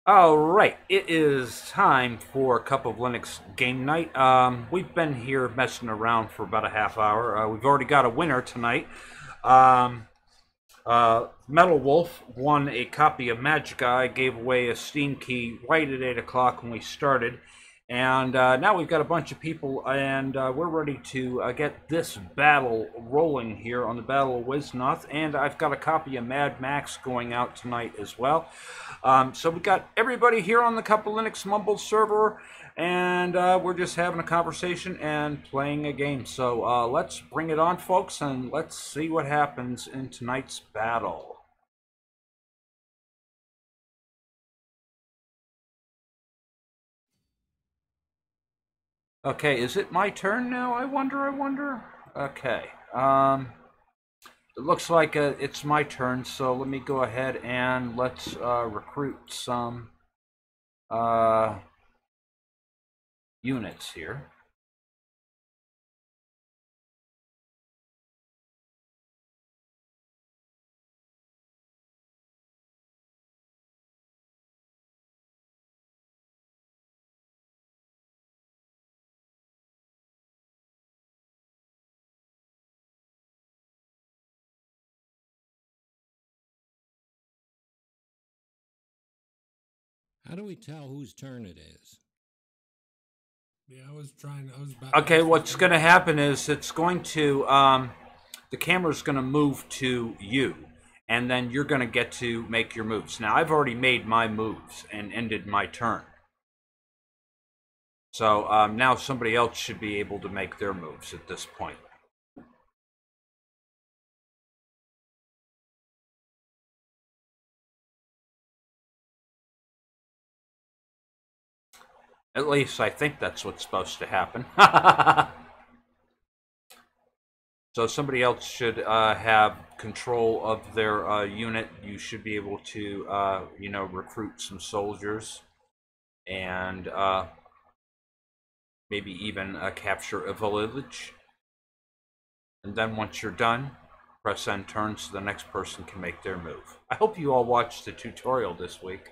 All right, it is time for a cup of Linux game night. We've been here messing around for about a half hour. We've already got a winner tonight. Um, Metal Wolf won a copy of Magic Eye, gave away a Steam key right at 8 o'clock when we started. And now we've got a bunch of people, and we're ready to get this battle rolling here on the Battle of Wesnoth. And I've got a copy of Mad Max going out tonight as well. So we've got everybody here on the Cup of Linux Mumble server, and we're just having a conversation and playing a game. So let's bring it on, folks, and let's see what happens in tonight's battle. Okay, is it my turn now? I wonder. Okay. It looks like it's my turn, so let me go ahead and let's recruit some uh, units here. How do we tell whose turn it is? Yeah, I was about to Okay, ask what's you. going to happen is it's going to the camera's going to move to you, and then you're going to get to make your moves. Now, I've already made my moves and ended my turn. So now somebody else should be able to make their moves at this point. At least I think that's what's supposed to happen. So somebody else should have control of their unit. You should be able to, recruit some soldiers and maybe even capture a village. And then once you're done, press end turn so the next person can make their move. I hope you all watched the tutorial this week.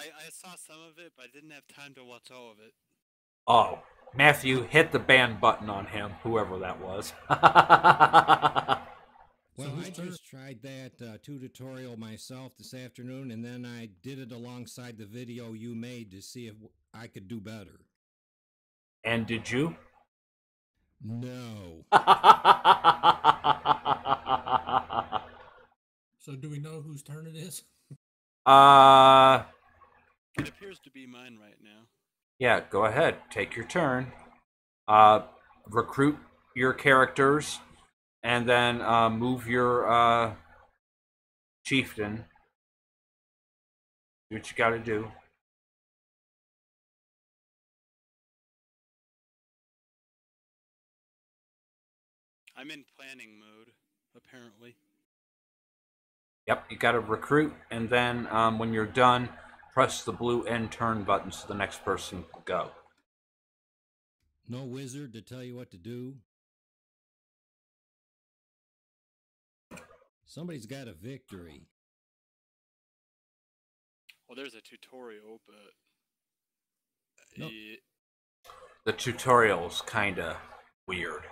I saw some of it, but I didn't have time to watch all of it. Oh, Matthew, hit the ban button on him, whoever that was. Well, I just tried that tutorial myself this afternoon, and then I did it alongside the video you made to see if I could do better. And did you? No. So, do we know whose turn it is? It appears to be mine right now. Yeah, go ahead. Take your turn. Recruit your characters, and then move your chieftain. Do what you got to do. I'm in planning mode, apparently. Yep, you got to recruit, and then when you're done, press the blue end turn button so the next person can go. No wizard to tell you what to do? Somebody's got a victory. Well, there's a tutorial, but Nope. The tutorial's kind of weird.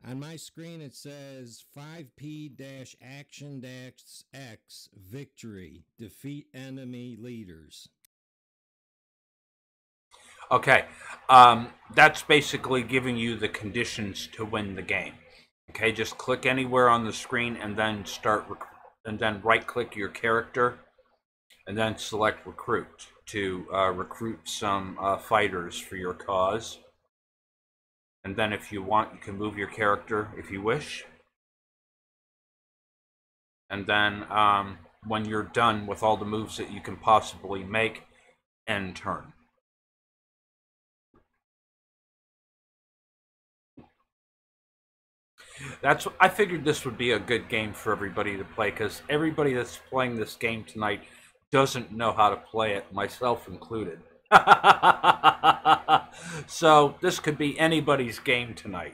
On my screen, it says 5P-Action-X victory. Defeat enemy leaders. Okay, that's basically giving you the conditions to win the game. Okay, just click anywhere on the screen and then and then right-click your character, and then select recruit to recruit some fighters for your cause. And then if you want, you can move your character if you wish. And then when you're done with all the moves that you can possibly make, end turn. I figured this would be a good game for everybody to play, because everybody that's playing this game tonight doesn't know how to play it, myself included. So this could be anybody's game tonight.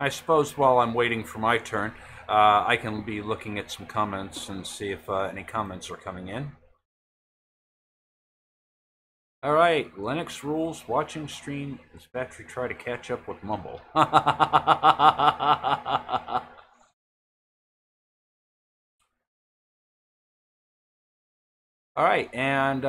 I suppose while I'm waiting for my turn, I can be looking at some comments and see if any comments are coming in. All right, Linux rules, watching stream, as battery try to catch up with Mumble. All right, and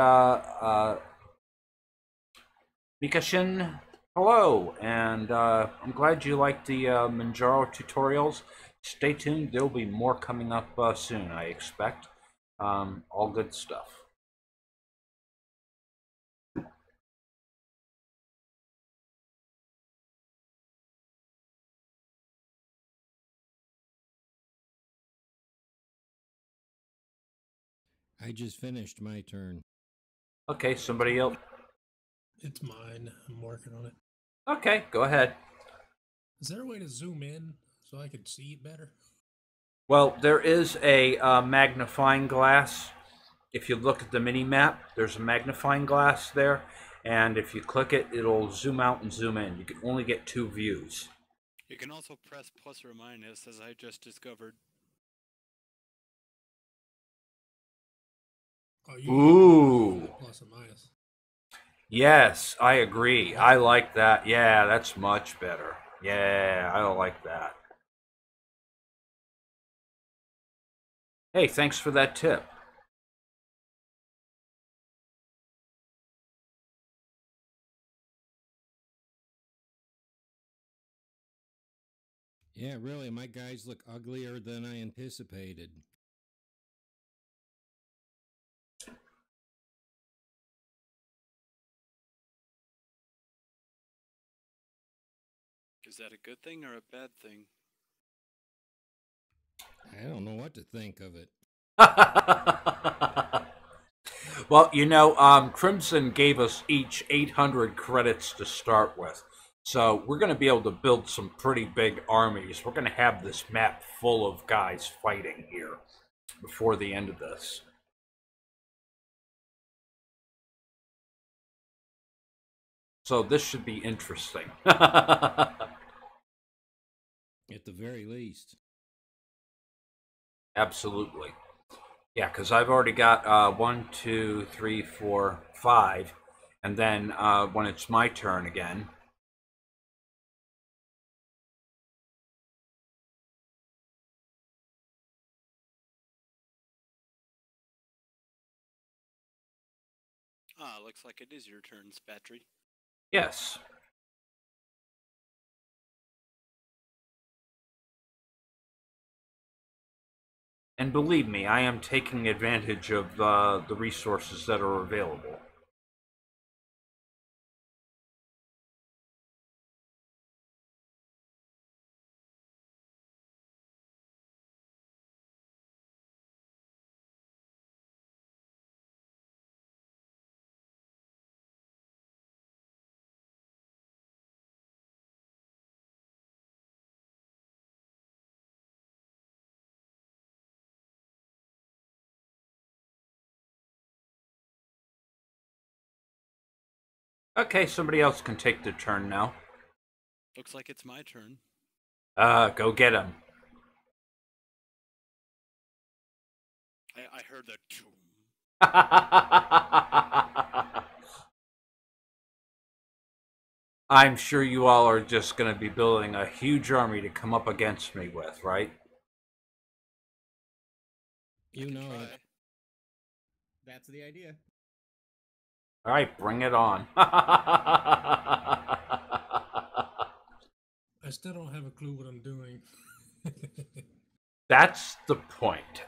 Mikashin, hello, and I'm glad you liked the Manjaro tutorials. Stay tuned, there'll be more coming up soon, I expect. All good stuff. I just finished my turn. Okay, somebody else. It's mine. I'm working on it. Okay, go ahead. Is there a way to zoom in so I could see it better? Well, there is a magnifying glass. If you look at the mini map, there's a magnifying glass there, and if you click it, it'll zoom out and zoom in. You can only get 2 views. You can also press plus or minus, as I just discovered. Oh, you Ooh. plus or minus. Yes, I agree. I like that. Yeah, that's much better. Yeah, I like that. Hey, thanks for that tip. Yeah, really, my guys look uglier than I anticipated. Is that a good thing or a bad thing? I don't know what to think of it. Well, you know, Crimson gave us each 800 credits to start with. So we're going to be able to build some pretty big armies. We're going to have this map full of guys fighting here before the end of this. So this should be interesting. At the very least. Absolutely. Yeah, because I've already got 1, 2, 3, 4, 5. And then when it's my turn again, Ah, looks like it is your turn, Spatry. yes. And believe me, I am taking advantage of the resources that are available. Okay, somebody else can take their turn now. Looks like it's my turn. Go get him. I heard the choom. I'm sure you all are just going to be building a huge army to come up against me with, right? You know Try. it. That's the idea. All right, bring it on. I still don't have a clue what I'm doing. That's the point.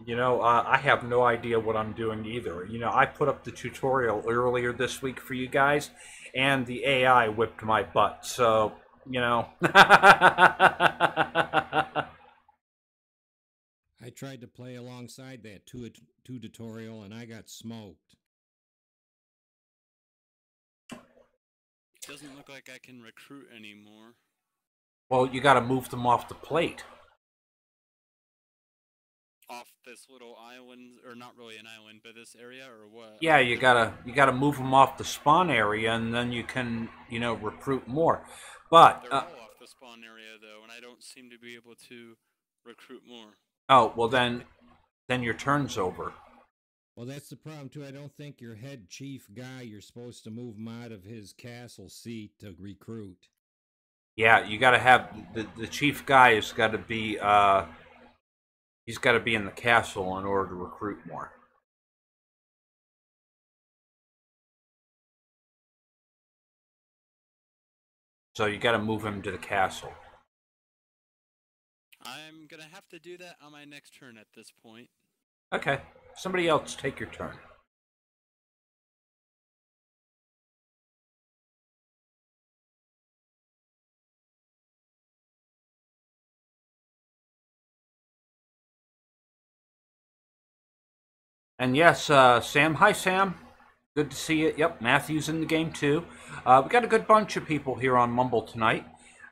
You know, I have no idea what I'm doing either. You know, I put up the tutorial earlier this week for you guys, and the AI whipped my butt. So, you know. I tried to play alongside that two tutorial and I got smoked. It doesn't look like I can recruit anymore. Well, you got to move them off the plate. off this little island, or not really an island, but this area, or what? Yeah, you gotta move them off the spawn area, and then you can recruit more. But They're all off the spawn area though, and I don't seem to be able to recruit more. oh well, then your turn's over. Well, that's the problem too. I don't think your head chief guy, you're supposed to move him out of his castle seat to recruit. Yeah, you gotta have the chief guy has got to be he's got to be in the castle in order to recruit more. So you got to move him to the castle. I'm gonna have to do that on my next turn at this point. Okay, somebody else take your turn. And yes, Sam. Hi, Sam. Good to see you. Yep, Matthew's in the game too. We got a good bunch of people here on Mumble tonight,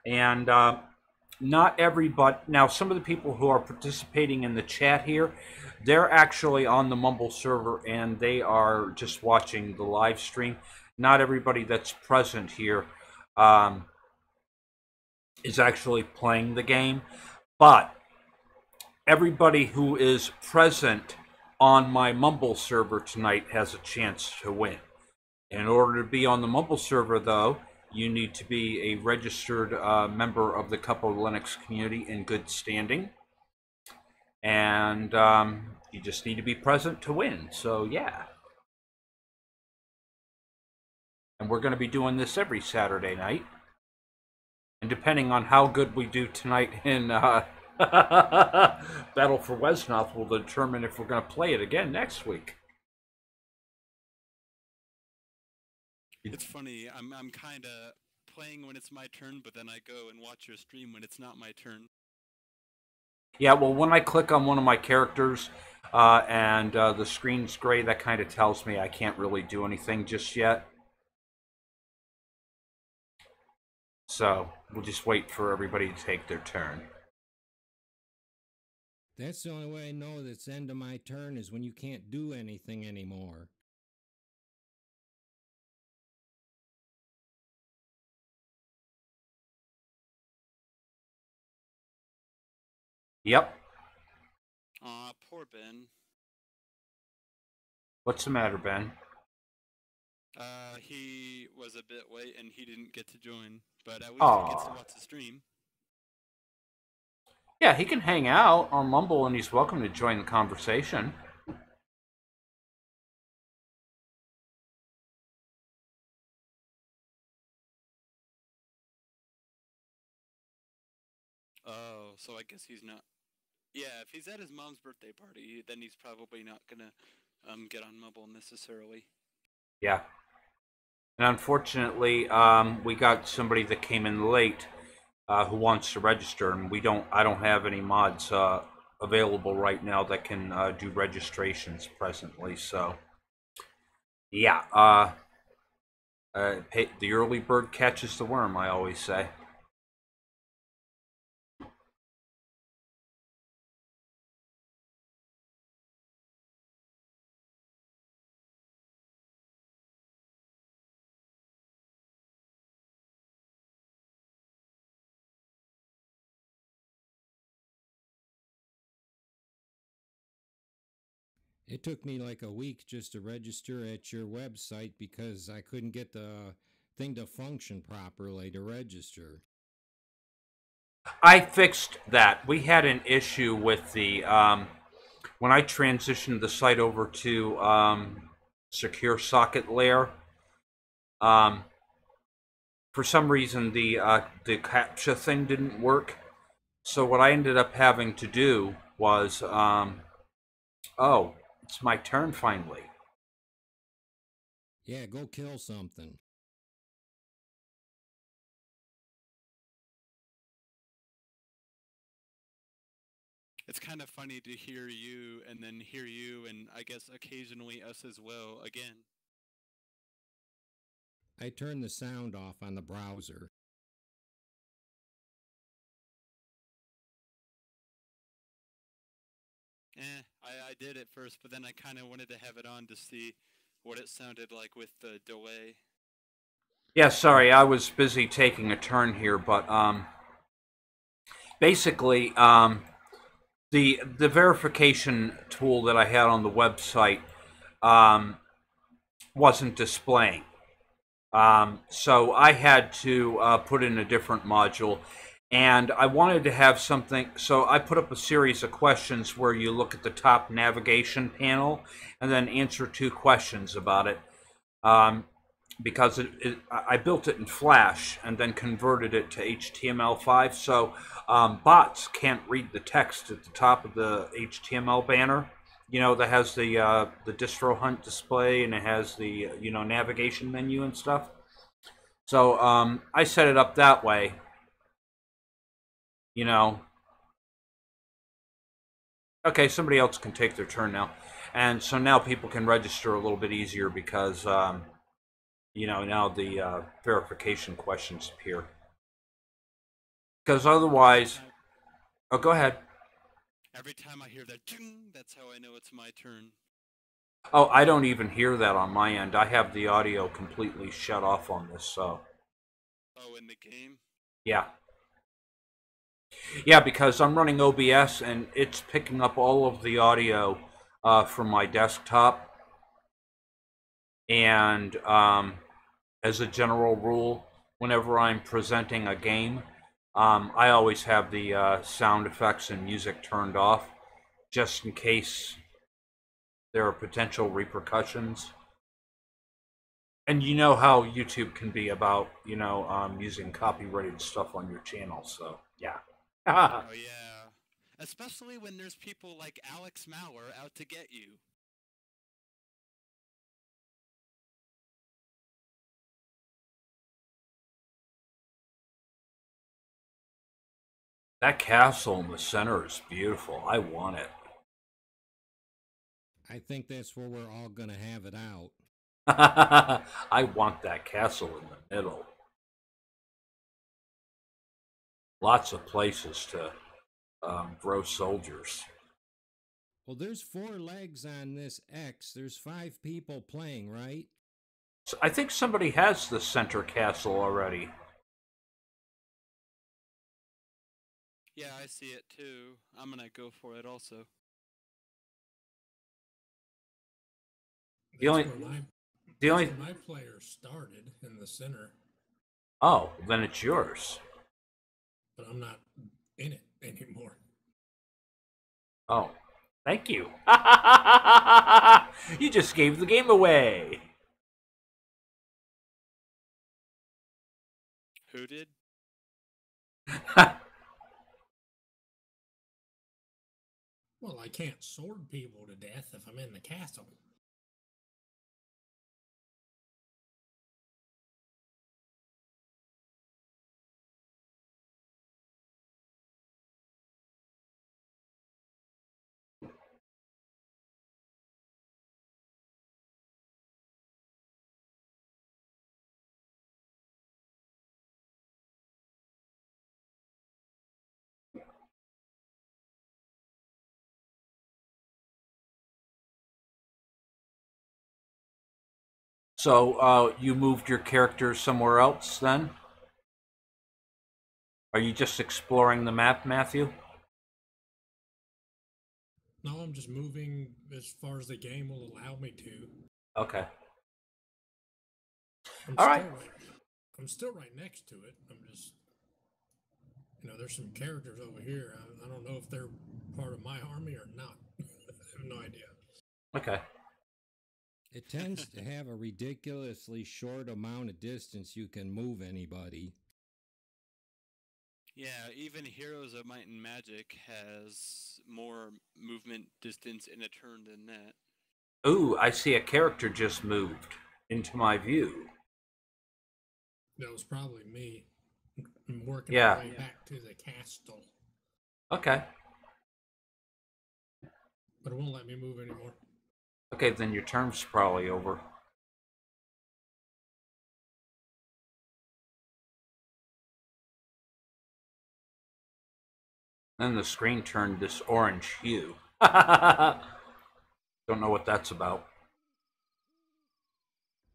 and not everybody. Now, some of the people who are participating in the chat here, they're actually on the Mumble server, and they are just watching the live stream. Not everybody that's present here is actually playing the game, but everybody who is present on my Mumble server tonight has a chance to win. In order to be on the Mumble server, though, you need to be a registered member of the Couple Linux community in good standing. And you just need to be present to win. So, yeah. And we're going to be doing this every Saturday night. And depending on how good we do tonight in Battle for Wesnoth will determine if we're going to play it again next week. It's funny. I'm kind of playing when it's my turn, but then I go and watch your stream when it's not my turn. Yeah, well, when I click on one of my characters and the screen's gray, that kind of tells me I can't really do anything just yet. So we'll just wait for everybody to take their turn. That's the only way I know that's the end of my turn is when you can't do anything anymore. Yep. Aw, poor Ben. What's the matter, Ben? He was a bit late and he didn't get to join, but at least he gets to Aw. watch the stream. Yeah, he can hang out on Mumble and he's welcome to join the conversation. Oh, so I guess he's not. Yeah, if he's at his mom's birthday party, then he's probably not gonna get on Mumble necessarily. Yeah. And unfortunately, we got somebody that came in late who wants to register, and I don't have any mods available right now that can do registrations presently. So, yeah, the early bird catches the worm, I always say. It took me like a week just to register at your website because I couldn't get the thing to function properly to register. I fixed that. We had an issue with the when I transitioned the site over to secure socket layer. For some reason, the CAPTCHA thing didn't work. So what I ended up having to do was, oh, it's my turn finally. Yeah, go kill something. It's kind of funny to hear you and then hear you and I guess occasionally us as well again. I turned the sound off on the browser. I did at first, but then I kind of wanted to have it on to see what it sounded like with the delay. Yeah, sorry, I was busy taking a turn here, but basically, the verification tool that I had on the website um, wasn't displaying. So I had to put in a different module, and I wanted to have something. So I put up a series of questions where you look at the top navigation panel and then answer 2 questions about it. Because I built it in Flash and then converted it to HTML5, so bots can't read the text at the top of the HTML banner. You know, that has the distro hunt display and it has the navigation menu and stuff. So I set it up that way. You know. Okay, somebody else can take their turn now, and so now people can register a little bit easier because. Now the verification questions appear. Because otherwise... Oh, go ahead. Every time I hear that, ting, that's how I know it's my turn. Oh, I don't even hear that on my end. I have the audio completely shut off on this, so... Oh, in the game? Yeah. Yeah, because I'm running OBS, and it's picking up all of the audio from my desktop. And... as a general rule, whenever I'm presenting a game, I always have the sound effects and music turned off, just in case there are potential repercussions. And you know how YouTube can be about, using copyrighted stuff on your channel, so, yeah. Oh, yeah. Especially when there's people like Alex Mauer out to get you. That castle in the center is beautiful. I want it. I think that's where we're all going to have it out. I want that castle in the middle. Lots of places to grow soldiers. Well, there's 4 legs on this X. There's 5 people playing, right? So I think somebody has the center castle already. Yeah, I see it too. I'm gonna go for it also. That's where my player started, in the center. Oh, then it's yours. But I'm not in it anymore. Oh, thank you. You just gave the game away. Who did? Well, I can't sword people to death if I'm in the castle. So, you moved your character somewhere else then? Are you just exploring the map, Matthew? No, I'm just moving as far as the game will allow me to. Okay. All right. I'm still right next to it. I'm just, there's some characters over here. I don't know if they're part of my army or not. I have no idea. Okay. It tends to have a ridiculously short amount of distance you can move anybody. Yeah, even Heroes of Might and Magic has more movement distance in a turn than that. Ooh, I see a character just moved into my view. That was probably me. I'm working Yeah. my way back to the castle. Okay. But it won't let me move anymore. Okay, then your turn's probably over. Then the screen turned this orange hue. Don't know what that's about.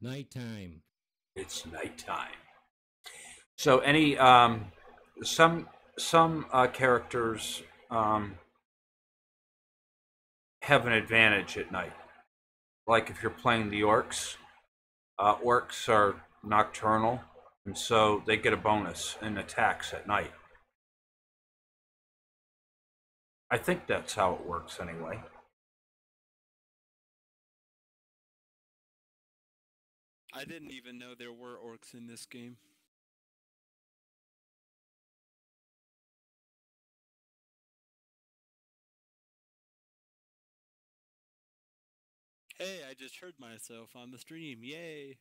Nighttime. It's nighttime. So any some characters have an advantage at night. Like if you're playing the orcs, orcs are nocturnal, and so they get a bonus in attacks at night. I think that's how it works anyway. I didn't even know there were orcs in this game. Hey, I just heard myself on the stream. Yay!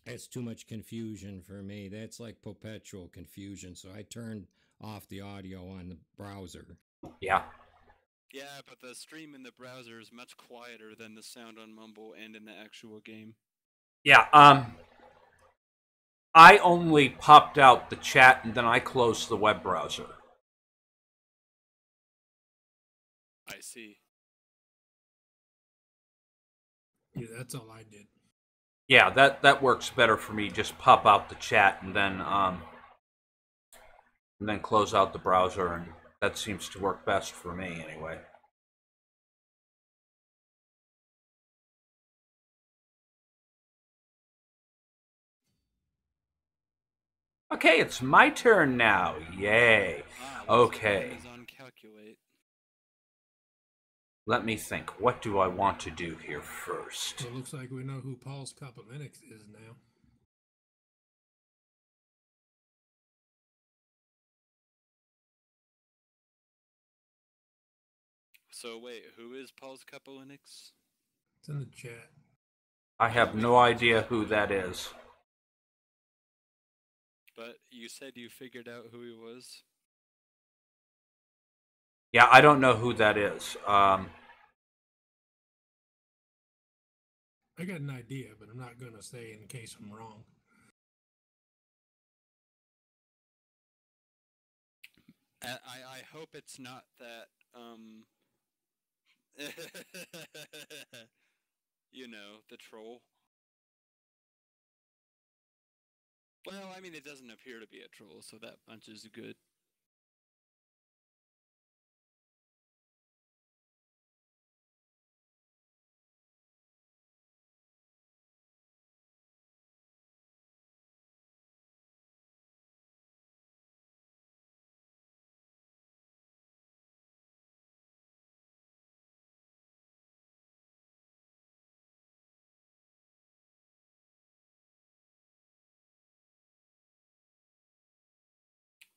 That's too much confusion for me. That's like perpetual confusion. So I turned off the audio on the browser. Yeah. Yeah, but the stream in the browser is much quieter than the sound on Mumble and in the actual game. Yeah, I only popped out the chat and then I closed the web browser. I see. Yeah, that's all I did. Yeah, that works better for me. Just pop out the chat and then close out the browser, and that seems to work best for me anyway. Okay, it's my turn now. Yay. Okay. On calculate. Let me think. What do I want to do here first? So it looks like we know who Paul's Cup of Linux is now. So wait, who is Paul's Cup of Linux? It's in the chat. I have no idea who that is. But you said you figured out who he was? Yeah, I don't know who that is. I got an idea, but I'm not going to say in case I'm wrong. I hope it's not that, you know, the troll. Well, I mean, it doesn't appear to be a troll, so that much is good.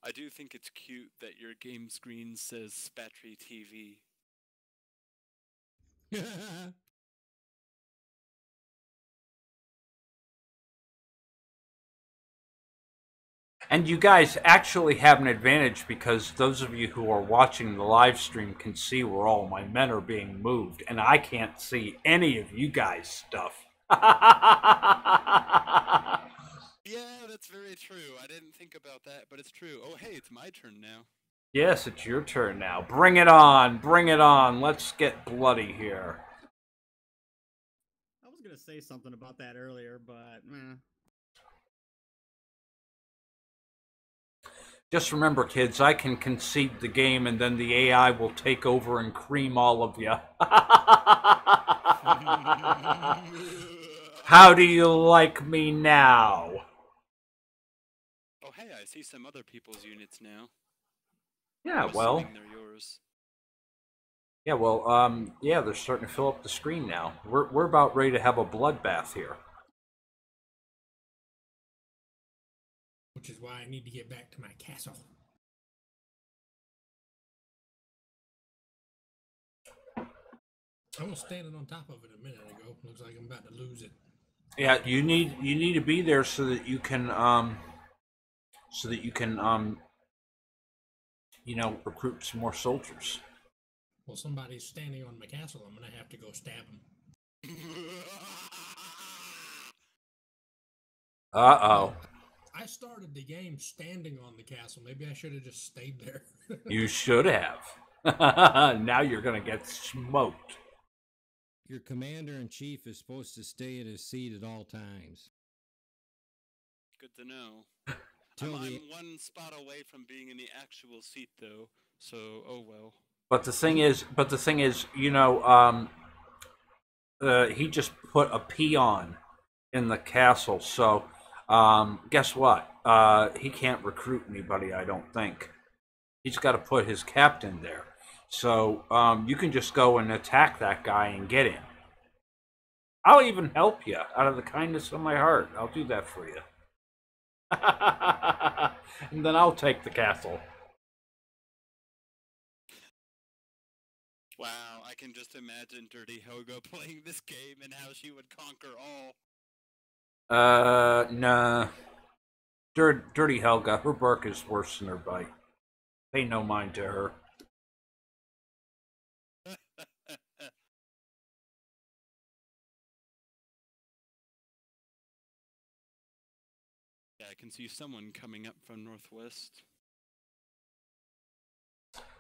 I do think it's cute that your game screen says Spatry TV. And you guys actually have an advantage because those of you who are watching the live stream can see where all my men are being moved, and I can't see any of you guys' stuff. Yeah, that's very true. I didn't think about that, but it's true. Oh, hey, it's my turn now. Yes, it's your turn now. Bring it on. Bring it on. Let's get bloody here. I was going to say something about that earlier, but Just remember, kids, I can concede the game and then the AI will take over and cream all of you. How do you like me now? Oh, hey, I see some other people's units now. Yeah, well. They're yours. Yeah, well, yeah, they're starting to fill up the screen now. We're about ready to have a bloodbath here. Which is why I need to get back to my castle. I was standing on top of it a minute ago. Looks like I'm about to lose it. Yeah, you need to be there so that you can you know, recruit some more soldiers. Well, somebody's standing on my castle. I'm gonna have to go stab him. Uh-oh. I started the game standing on the castle. Maybe I should have just stayed there. You should have. Now you're gonna get smoked. Your commander-in-chief is supposed to stay at his seat at all times. Good to know. Till I'm the one spot away from being in the actual seat, though. So, oh well. But the thing is, you know, he just put a peon in the castle. So, guess what? He can't recruit anybody. I don't think. He's got to put his captain there. So you can just go and attack that guy and get him. I'll even help you out of the kindness of my heart. I'll do that for you. And then I'll take the castle. Wow, I can just imagine Dirty Helga playing this game and how she would conquer all. Nah. Dirty Helga, her bark is worse than her bite. Pay no mind to her. Yeah, I can see someone coming up from northwest.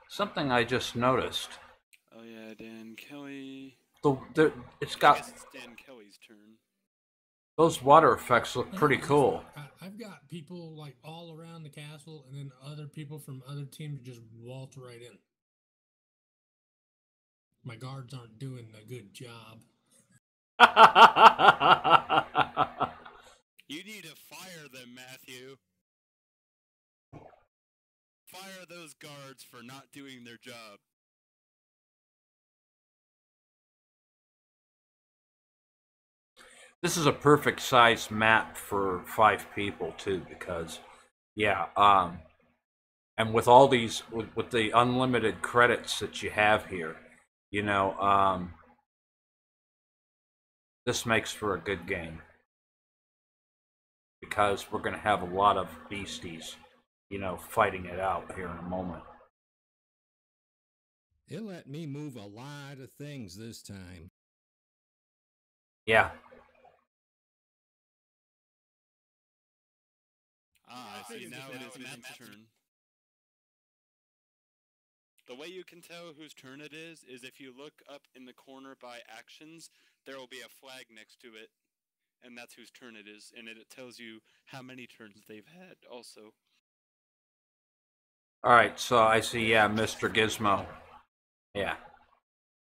Something I just noticed. Oh yeah, Dan Kelly. It's I got guess it's Dan Kelly's turn. those water effects look pretty cool. I've got people like all around the castle, and then other people from other teams just waltz right in. My guards aren't doing a good job. You need to fire them, Matthew. Fire those guards for not doing their job. This is a perfect size map for 5 people too, because yeah, and with all these with the unlimited credits that you have here, you know, this makes for a good game because we're going to have a lot of beasties, you know, fighting it out here in a moment. it let me move a lot of things this time. Yeah. Ah, I see. Now it is Matt's turn. The way you can tell whose turn it is if you look up in the corner by actions, there will be a flag next to it, and that's whose turn it is, and it tells you how many turns they've had also. All right, so I see, yeah, Mr. Gizmo. Yeah.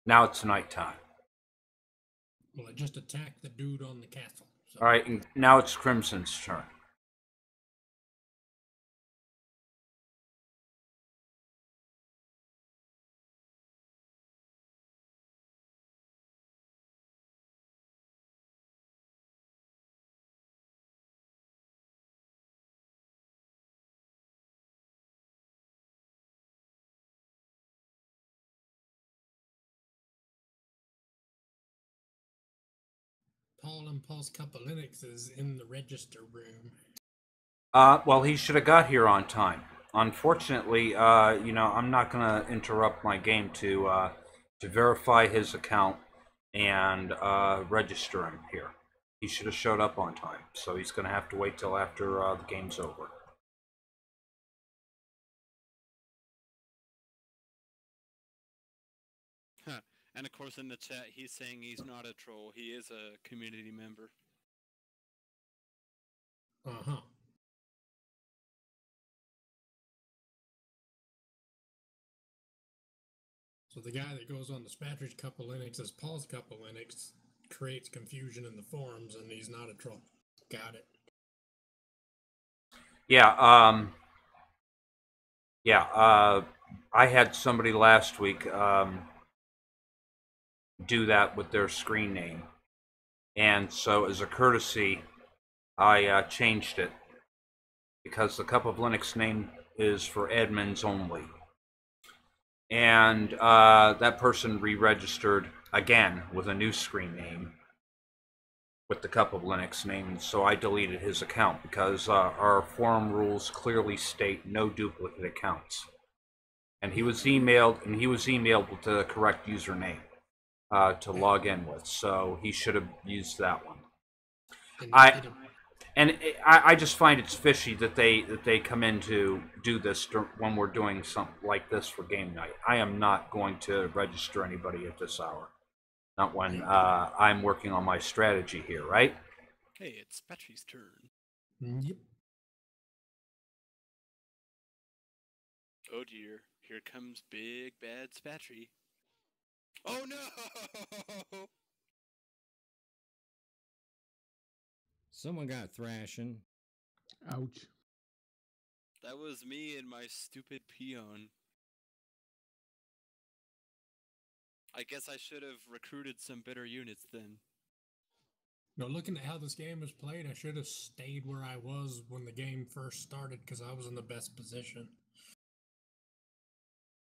Now it's nighttime. Well, I just attacked the dude on the castle. So. All right, and now it's Crimson's turn. Paul and Paul's Cup of Linux is in the register room. Well, he should have got here on time. Unfortunately, you know, I'm not going to interrupt my game to verify his account and register him here. He should have showed up on time, so he's going to have to wait till after the game's over. Huh. And of course, in the chat, he's saying he's not a troll. He is a community member. Uh-huh. So the guy that goes on the Spatridge Cup of Linux as Paul's Cup of Linux creates confusion in the forums, and he's not a troll. Got it. Yeah, I had somebody last week do that with their screen name. And so as a courtesy, I changed it because the Cup of Linux name is for admins only. And that person re-registered again with a new screen name with the Cup of Linux name, so I deleted his account because our forum rules clearly state no duplicate accounts. And he was emailed with the correct username to log in with, so he should have used that one. I just find it's fishy that they come in to do this when we're doing something like this for game night. I am not going to register anybody at this hour. Not when I'm working on my strategy here, right? Hey, it's Petry's turn. Yep. Oh dear, here comes big bad Spatry. Oh no! Someone got thrashing. Ouch. That was me and my stupid peon. I guess I should have recruited some better units then. No, looking at how this game is played, I should have stayed where I was when the game first started because I was in the best position.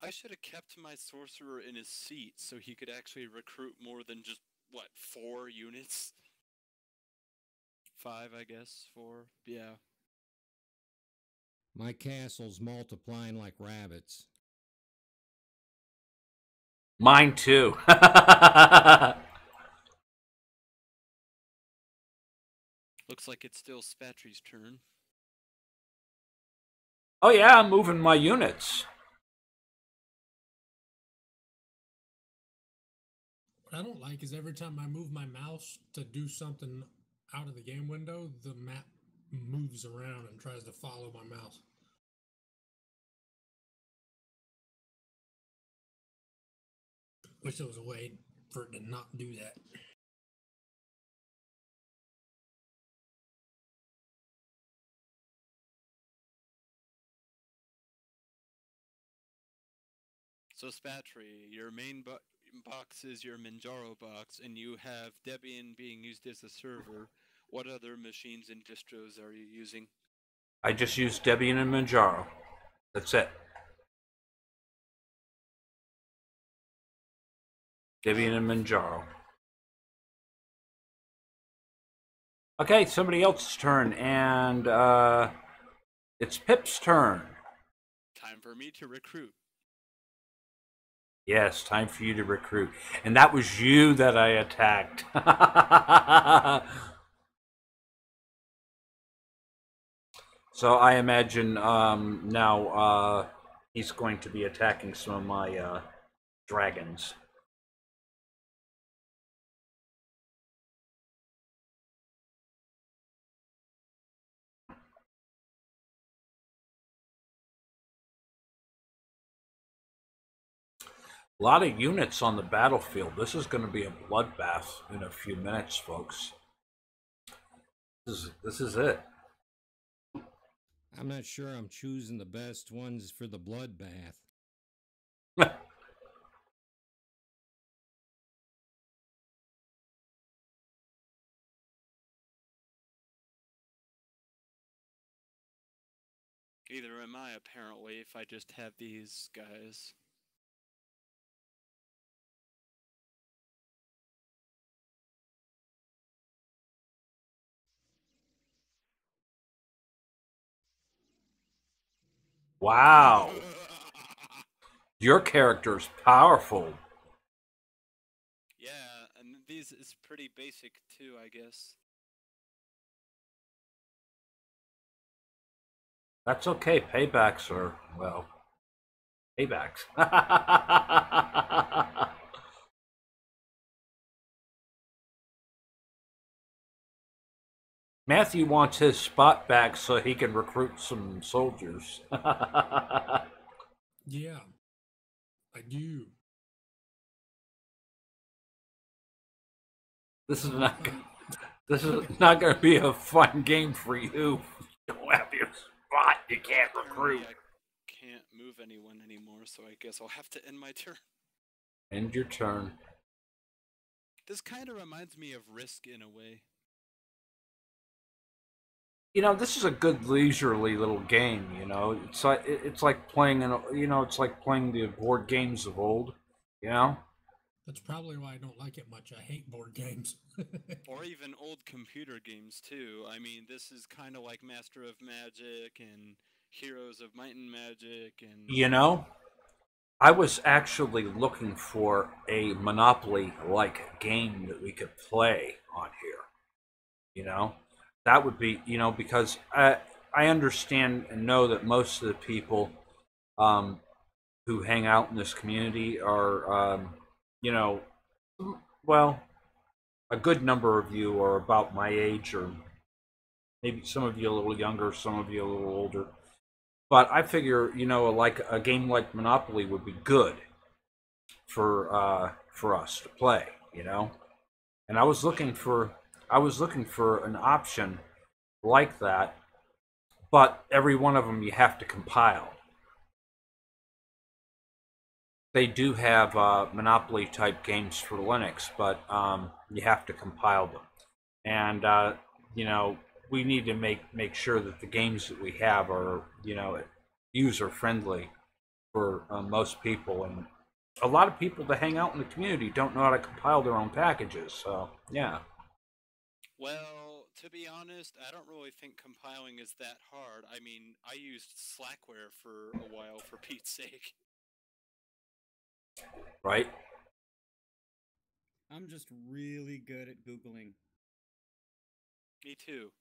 I should have kept my sorcerer in his seat so he could actually recruit more than just, what, 4 units? 5, I guess. 4, yeah. My castle's multiplying like rabbits. Mine too. Looks like it's still Spatry's turn. Oh yeah, I'm moving my units. What I don't like is every time I move my mouse to do something out of the game window, the map moves around and tries to follow my mouse. Wish there was a way for it to not do that. So Spatry, your main box is your Manjaro box, and you have Debian being used as a server. What other machines and distros are you using? I just use Debian and Manjaro. That's it. Debian and Manjaro. Okay, somebody else's turn, and it's Pip's turn. Time for me to recruit. Yes, time for you to recruit. And that was you that I attacked. So I imagine now he's going to be attacking some of my dragons. A lot of units on the battlefield. This is going to be a bloodbath in a few minutes, folks. This is it. I'm not sure I'm choosing the best ones for the bloodbath. Either am I, apparently, if I just have these guys. Wow. Your character's powerful. Yeah, and these is pretty basic too, I guess. That's okay. Paybacks are, well, paybacks. Matthew wants his spot back so he can recruit some soldiers. Yeah, I do. This is not going to be a fun game for you. You don't have your spot. You can't recruit. I can't move anyone anymore, so I guess I'll have to end my turn. End your turn. This kind of reminds me of Risk in a way. You know, this is a good leisurely little game. You know, it's like playing it's like playing the board games of old. You know. That's probably why I don't like it much. I hate board games. Or even old computer games, too. I mean, this is kind of like Master of Magic and Heroes of Might and Magic and... You know, I was actually looking for a Monopoly-like game that we could play on here. You know? That would be, because I understand and know that most of the people um, who hang out in this community are, you know, well, a good number of you are about my age, or maybe some of you a little younger, some of you a little older. But I figure, like a game like Monopoly would be good for us to play, And I was looking for an option like that, but every one of them you have to compile. They do have Monopoly type games for Linux, but you have to compile them. And we need to make sure that the games that we have are user friendly for most people. And a lot of people that hang out in the community don't know how to compile their own packages. So yeah. Well, to be honest, I don't really think compiling is that hard. I mean, I used Slackware for a while, for Pete's sake. Right. I'm just really good at Googling. Me too.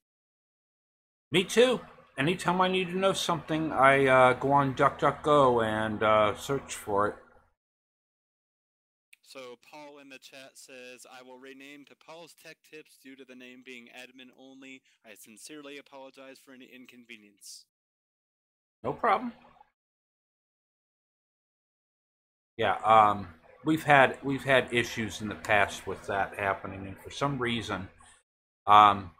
Me too. Anytime I need to know something, I go on DuckDuckGo and search for it. So Paul in the chat says, I will rename to Paul's Tech Tips due to the name being admin only. I sincerely apologize for any inconvenience. No problem. Yeah, we've had issues in the past with that happening, and um,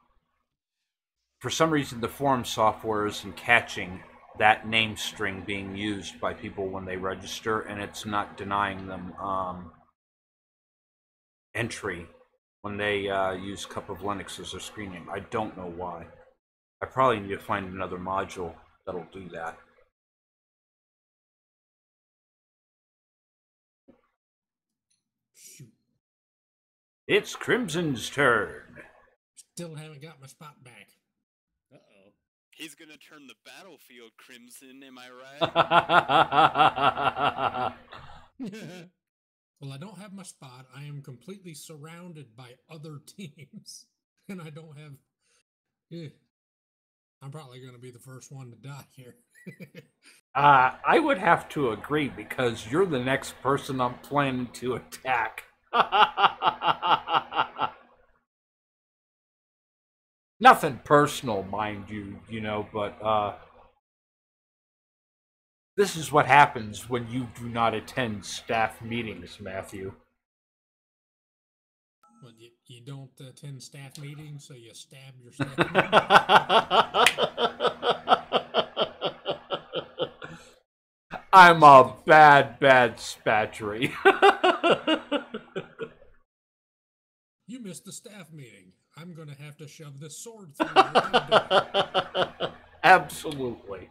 for some reason, the forum software isn't catching that name string being used by people when they register, and it's not denying them entry when they use Cup of Linux as their screen name. I don't know why. I probably need to find another module that'll do that. Shoot. It's Crimson's turn. Still haven't got my spot back. Uh-oh. He's gonna turn the battlefield crimson, am I right? Well, I don't have my spot. I am completely surrounded by other teams, and I don't have. I'm probably going to be the first one to die here. I would have to agree because you're the next person I'm planning to attack. Nothing personal, mind you, but this is what happens when you do not attend staff meetings, Matthew. Well, you don't attend staff meetings, so you stab your staff meetings. I'm a bad spatchery. You missed the staff meeting. I'm going to have to shove this sword through your Absolutely.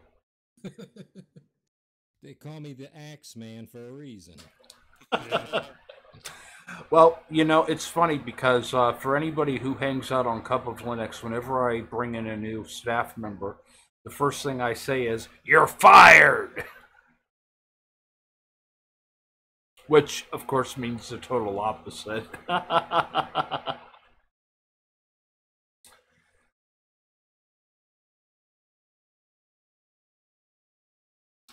They call me the Axe Man for a reason. Well, it's funny because for anybody who hangs out on Cup of Linux, whenever I bring in a new staff member, the first thing I say is, "You're fired!" Which, of course, means the total opposite.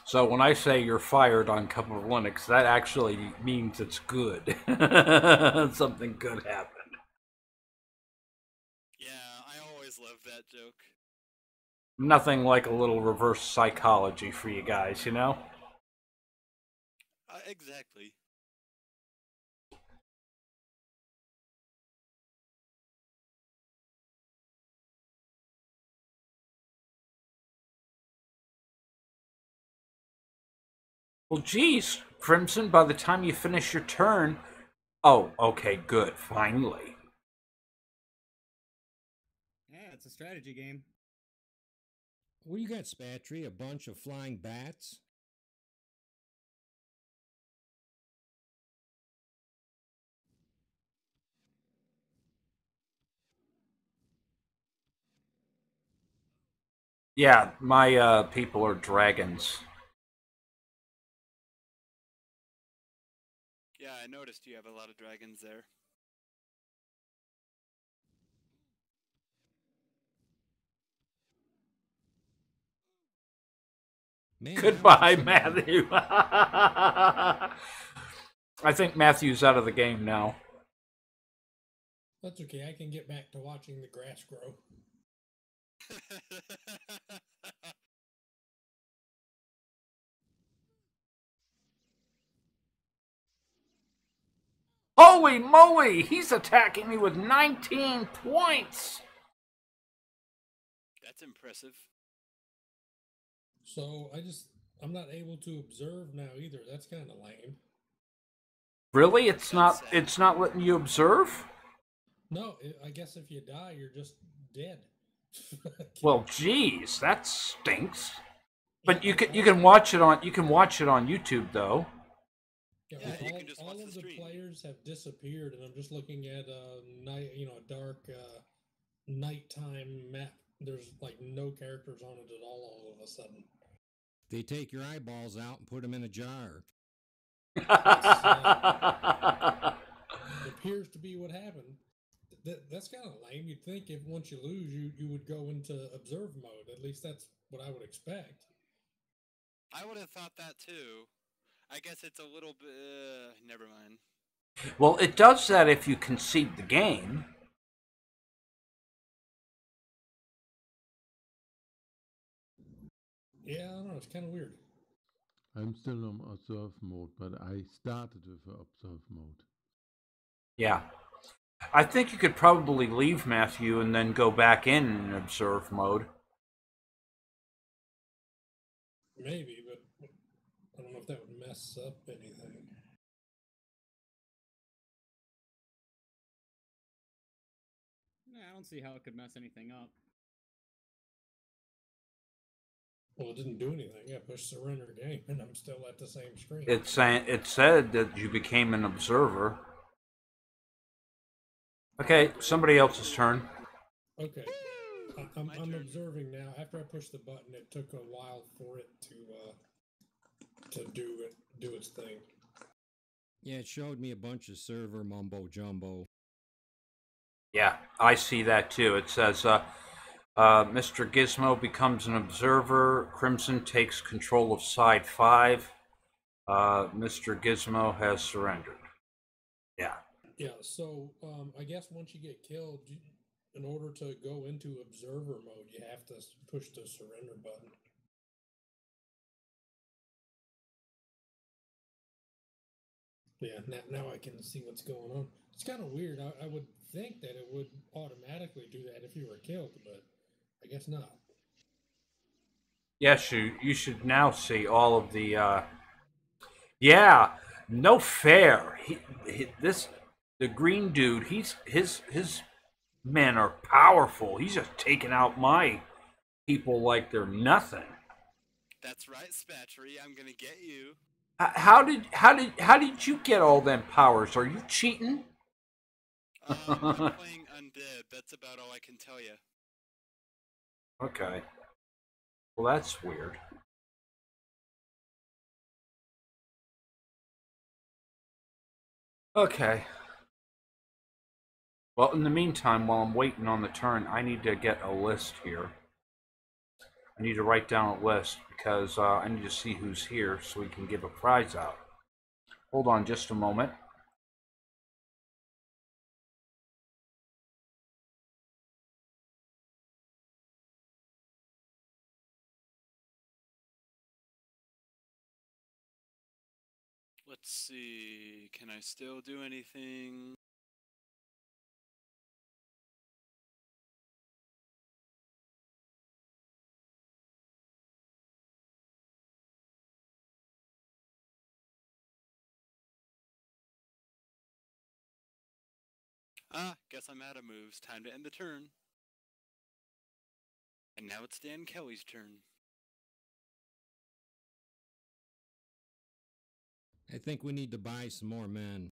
So when I say you're fired on Cup of Linux, that actually means it's good. Something good happened. Yeah, I always love that joke. Nothing like a little reverse psychology for you guys, Exactly. Well, geez, Crimson, by the time you finish your turn... Oh, okay, good, finally. Yeah, it's a strategy game. What do you got, Spatry? A bunch of flying bats? Yeah, my people are dragons. Yeah, I noticed you have a lot of dragons there. Man, Goodbye, Matthew. I think Matthew's out of the game now. That's okay. I can get back to watching the grass grow. Holy moly! He's attacking me with 19 points! That's impressive. So I'm not able to observe now either. That's kind of lame. Really? It's not letting you observe? No, I guess if you die, you're just dead. Well, geez, that stinks. But you can watch it on YouTube though. Yeah, Yeah, you can just all watch of the the stream. players have disappeared, and I'm just looking at a dark nighttime map. There's like no characters on it at all of a sudden. They take your eyeballs out and put them in a jar. It appears to be what happened. That's kind of lame. You'd think if once you lose, you would go into observe mode. At least that's what I would expect. I would have thought that too. I guess it's a little bit. Never mind. Well, it does that if you concede the game. Yeah, I don't know. It's kind of weird. I'm still on observe mode, but I started with observe mode. Yeah. I think you could probably leave Matthew and then go back in observe mode. Maybe, but I don't know if that would mess up anything. I don't see how it could mess anything up. Well, it didn't do anything. I pushed surrender game, and I'm still at the same screen. It said that you became an observer. Okay, somebody else's turn. Okay. I'm My turn. observing now. After I pushed the button, it took a while for it to do its thing. Yeah, it showed me a bunch of server mumbo jumbo. Yeah, I see that too. It says, Mr. Gizmo becomes an observer. Crimson takes control of side 5. Mr. Gizmo has surrendered. Yeah. Yeah, so I guess once you get killed, in order to go into observer mode, you have to push the surrender button. Yeah, now I can see what's going on. It's kind of weird. I would think that it would automatically do that if you were killed, but I guess not. Yes, you should now see all of the. Yeah, no fair. The green dude. His men are powerful. He's just taking out my people like they're nothing. That's right, Spatchery. I'm gonna get you. How did you get all them powers? Are you cheating? I'm playing undead. That's about all I can tell you. Okay. Well, that's weird. Okay. Well, in the meantime, while I'm waiting on the turn, I need to get a list here. I need to write down a list because I need to see who's here so we can give a prize out. Hold on just a moment. Let's see. Can I still do anything? Guess I'm out of moves. Time to end the turn. And now it's Dan Kelly's turn. I think we need to buy some more men.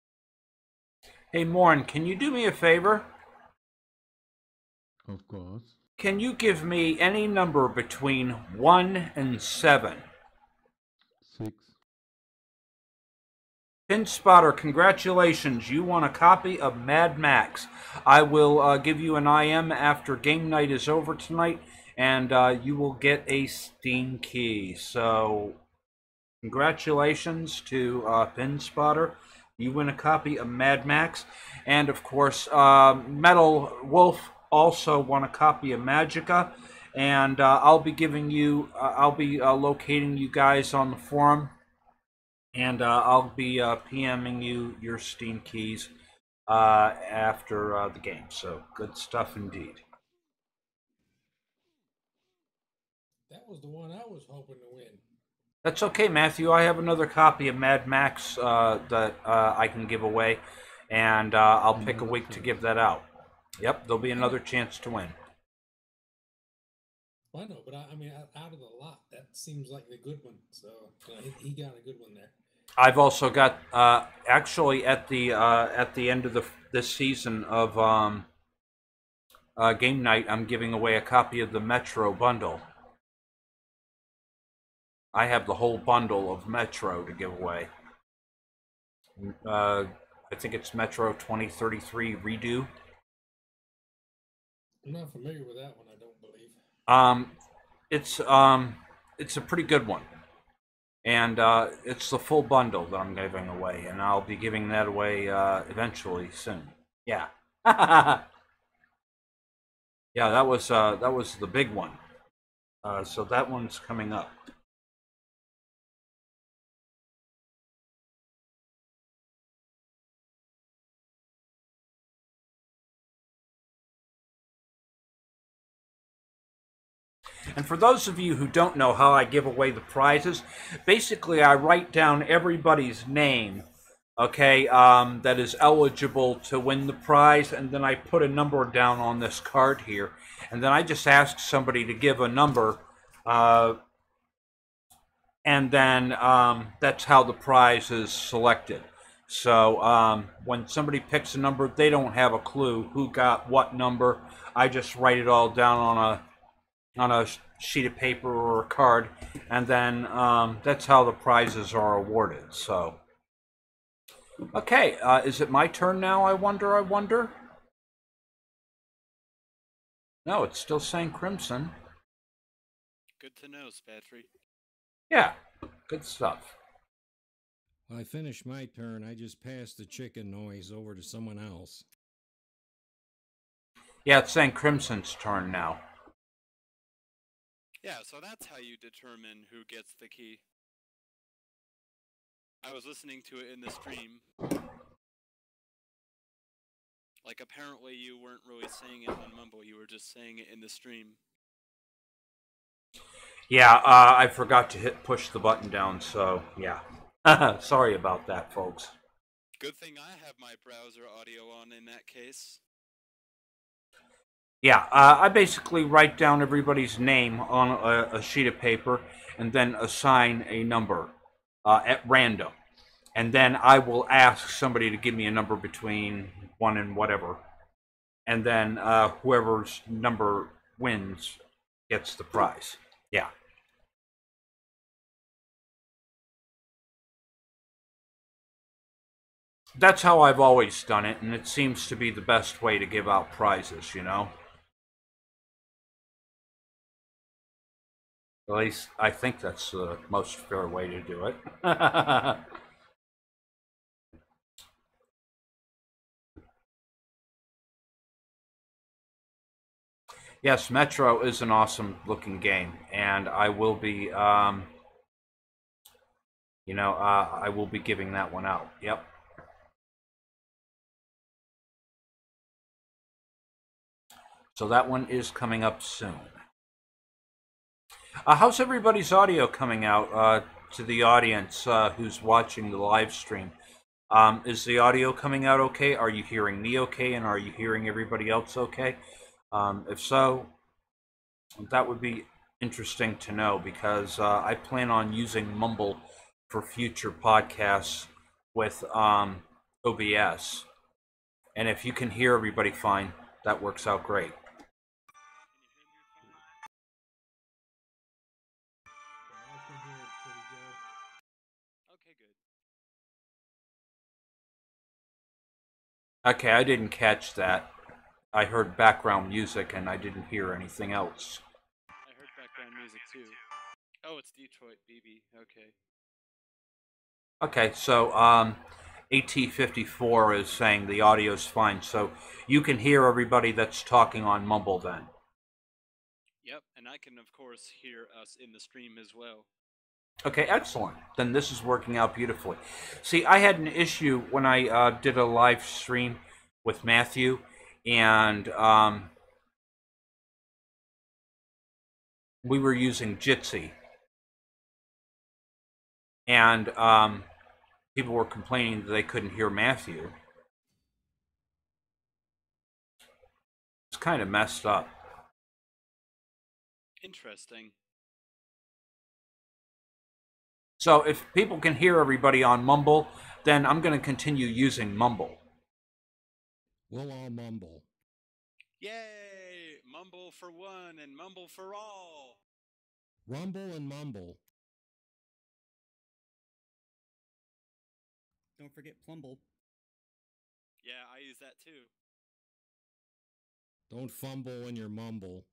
Hey, Morn, can you do me a favor? Of course. Can you give me any number between 1 and 7? 6. Pin Spotter, congratulations. You won a copy of Mad Max. I will give you an IM after game night is over tonight, and you will get a Steam key. So congratulations to Pin Spotter. You win a copy of Mad Max, and of course, Metal Wolf also won a copy of Magica. And I'll be giving you, I'll be locating you guys on the forum, and I'll be PMing you your Steam keys after the game. So good stuff indeed. That was the one I was hoping to win. That's okay, Matthew. I have another copy of Mad Max that I can give away, and I'll pick a week to give that out. Yep, there'll be another chance to win. Well, I know, but I mean, out of the lot, that seems like the good one. So he got a good one there. I've also got actually at the end of this season of Game Night, I'm giving away a copy of the Metro bundle. I have the whole bundle of Metro to give away. I think it's Metro 2033 Redo. I'm not familiar with that one. I don't believe. It's a pretty good one, and it's the full bundle that I'm giving away, and I'll be giving that away eventually soon. Yeah, yeah, that was the big one. So that one's coming up. And for those of you who don't know how I give away the prizes, basically I write down everybody's name, okay, that is eligible to win the prize, and then I put a number down on this card here, and then I just ask somebody to give a number, and then that's how the prize is selected. So when somebody picks a number, they don't have a clue who got what number. I just write it all down on a sheet of paper or a card, and then that's how the prizes are awarded. So, okay, is it my turn now? I wonder. No, it's still saying Crimson. Good to know, Spatry. Yeah, good stuff. Well, I finished my turn. I just passed the chicken noise over to someone else. Yeah, it's saying Crimson's turn now. Yeah, so that's how you determine who gets the key. I was listening to it in the stream. Like, apparently you weren't really saying it on Mumble, you were just saying it in the stream. Yeah, I forgot to push the button down, so yeah. Sorry about that, folks. Good thing I have my browser audio on in that case. Yeah, I basically write down everybody's name on a sheet of paper and then assign a number at random. And then I will ask somebody to give me a number between 1 and whatever. And then whoever's number wins gets the prize. Yeah. That's how I've always done it, and it seems to be the best way to give out prizes, you know? At least I think that's the most fair way to do it. Yes, Metro is an awesome looking game, and I will be, I will be giving that one out. Yep. So that one is coming up soon. How's everybody's audio coming out to the audience who's watching the live stream? Is the audio coming out okay? Are you hearing me okay? And are you hearing everybody else okay? If so, that would be interesting to know, because I plan on using Mumble for future podcasts with OBS. And if you can hear everybody fine, that works out great. Okay, I didn't catch that. I heard background music and I didn't hear anything else. background music too. Oh, it's Detroit, BB. Okay. Okay, so AT54 is saying the audio's fine, so you can hear everybody that's talking on Mumble then. Yep, and I can of course hear us in the stream as well. Okay, excellent. Then this is working out beautifully. See, I had an issue when I did a live stream with Matthew, and we were using Jitsi, and people were complaining that they couldn't hear Matthew. It's kind of messed up. Interesting. So if people can hear everybody on Mumble, then I'm going to continue using Mumble. We'll all mumble. Yay! Mumble for one and mumble for all. Rumble and mumble. Don't forget Plumble. Yeah, I use that too. Don't fumble when you mumble.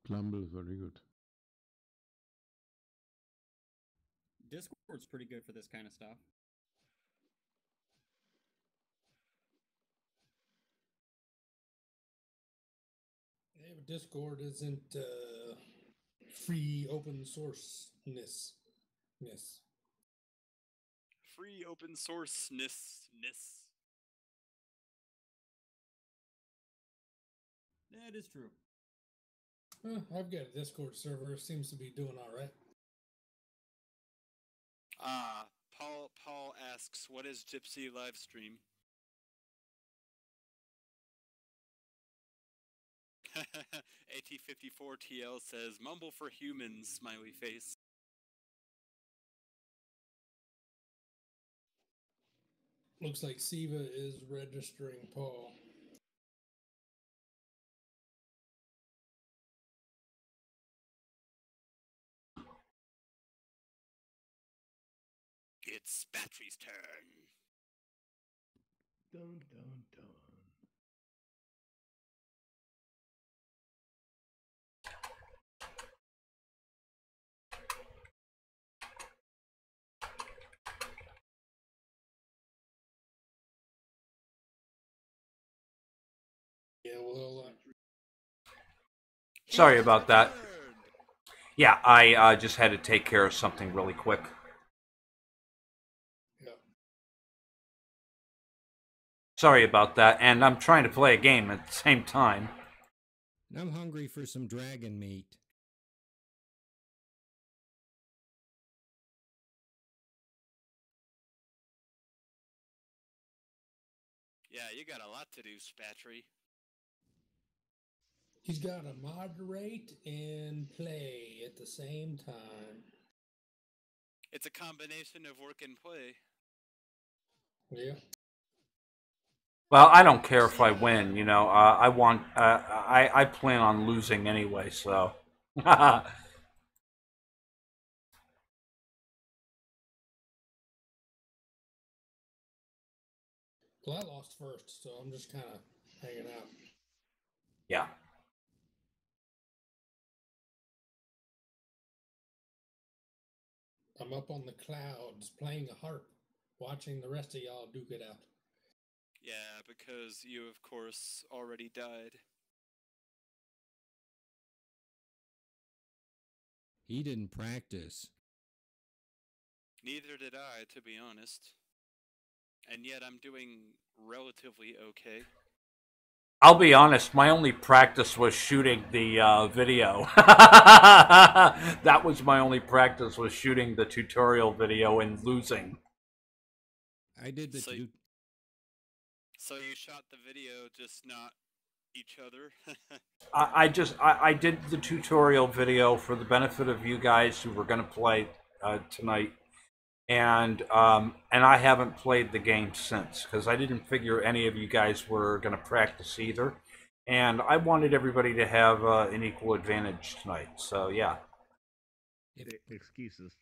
Plumble is very good. Discord's pretty good for this kind of stuff. Yeah, but Discord isn't free open source-ness. Free open source-ness. That is true. I've got a Discord server. Seems to be doing all right. Paul asks, what is Gypsy Livestream? AT54TL says, mumble for humans, smiley face. Looks like Siva is registering Paul. It's Battery's turn. Dun, dun, dun. Yeah, well, Sorry about that. Yeah, I just had to take care of something really quick. yeah. Sorry about that, and I'm trying to play a game at the same time. I'm hungry for some dragon meat. Yeah, you got a lot to do, Spatry. He's got to moderate and play at the same time. It's a combination of work and play. Yeah. Well, I don't care if I win. You know, I plan on losing anyway. So. Well, I lost first, so I'm just kind of hanging out. Yeah. I'm up on the clouds playing a harp, watching the rest of y'all duke it out. Yeah, because you, of course, already died. He didn't practice. Neither did I, to be honest. And yet I'm doing relatively okay. I'll be honest, my only practice was shooting the video. That was my only practice, was shooting the tutorial video and losing. I did the So you shot the video, just not each other? I did the tutorial video for the benefit of you guys who were going to play tonight. And I haven't played the game since, because I didn't figure any of you guys were going to practice either, and I wanted everybody to have an equal advantage tonight. So yeah. Excuses.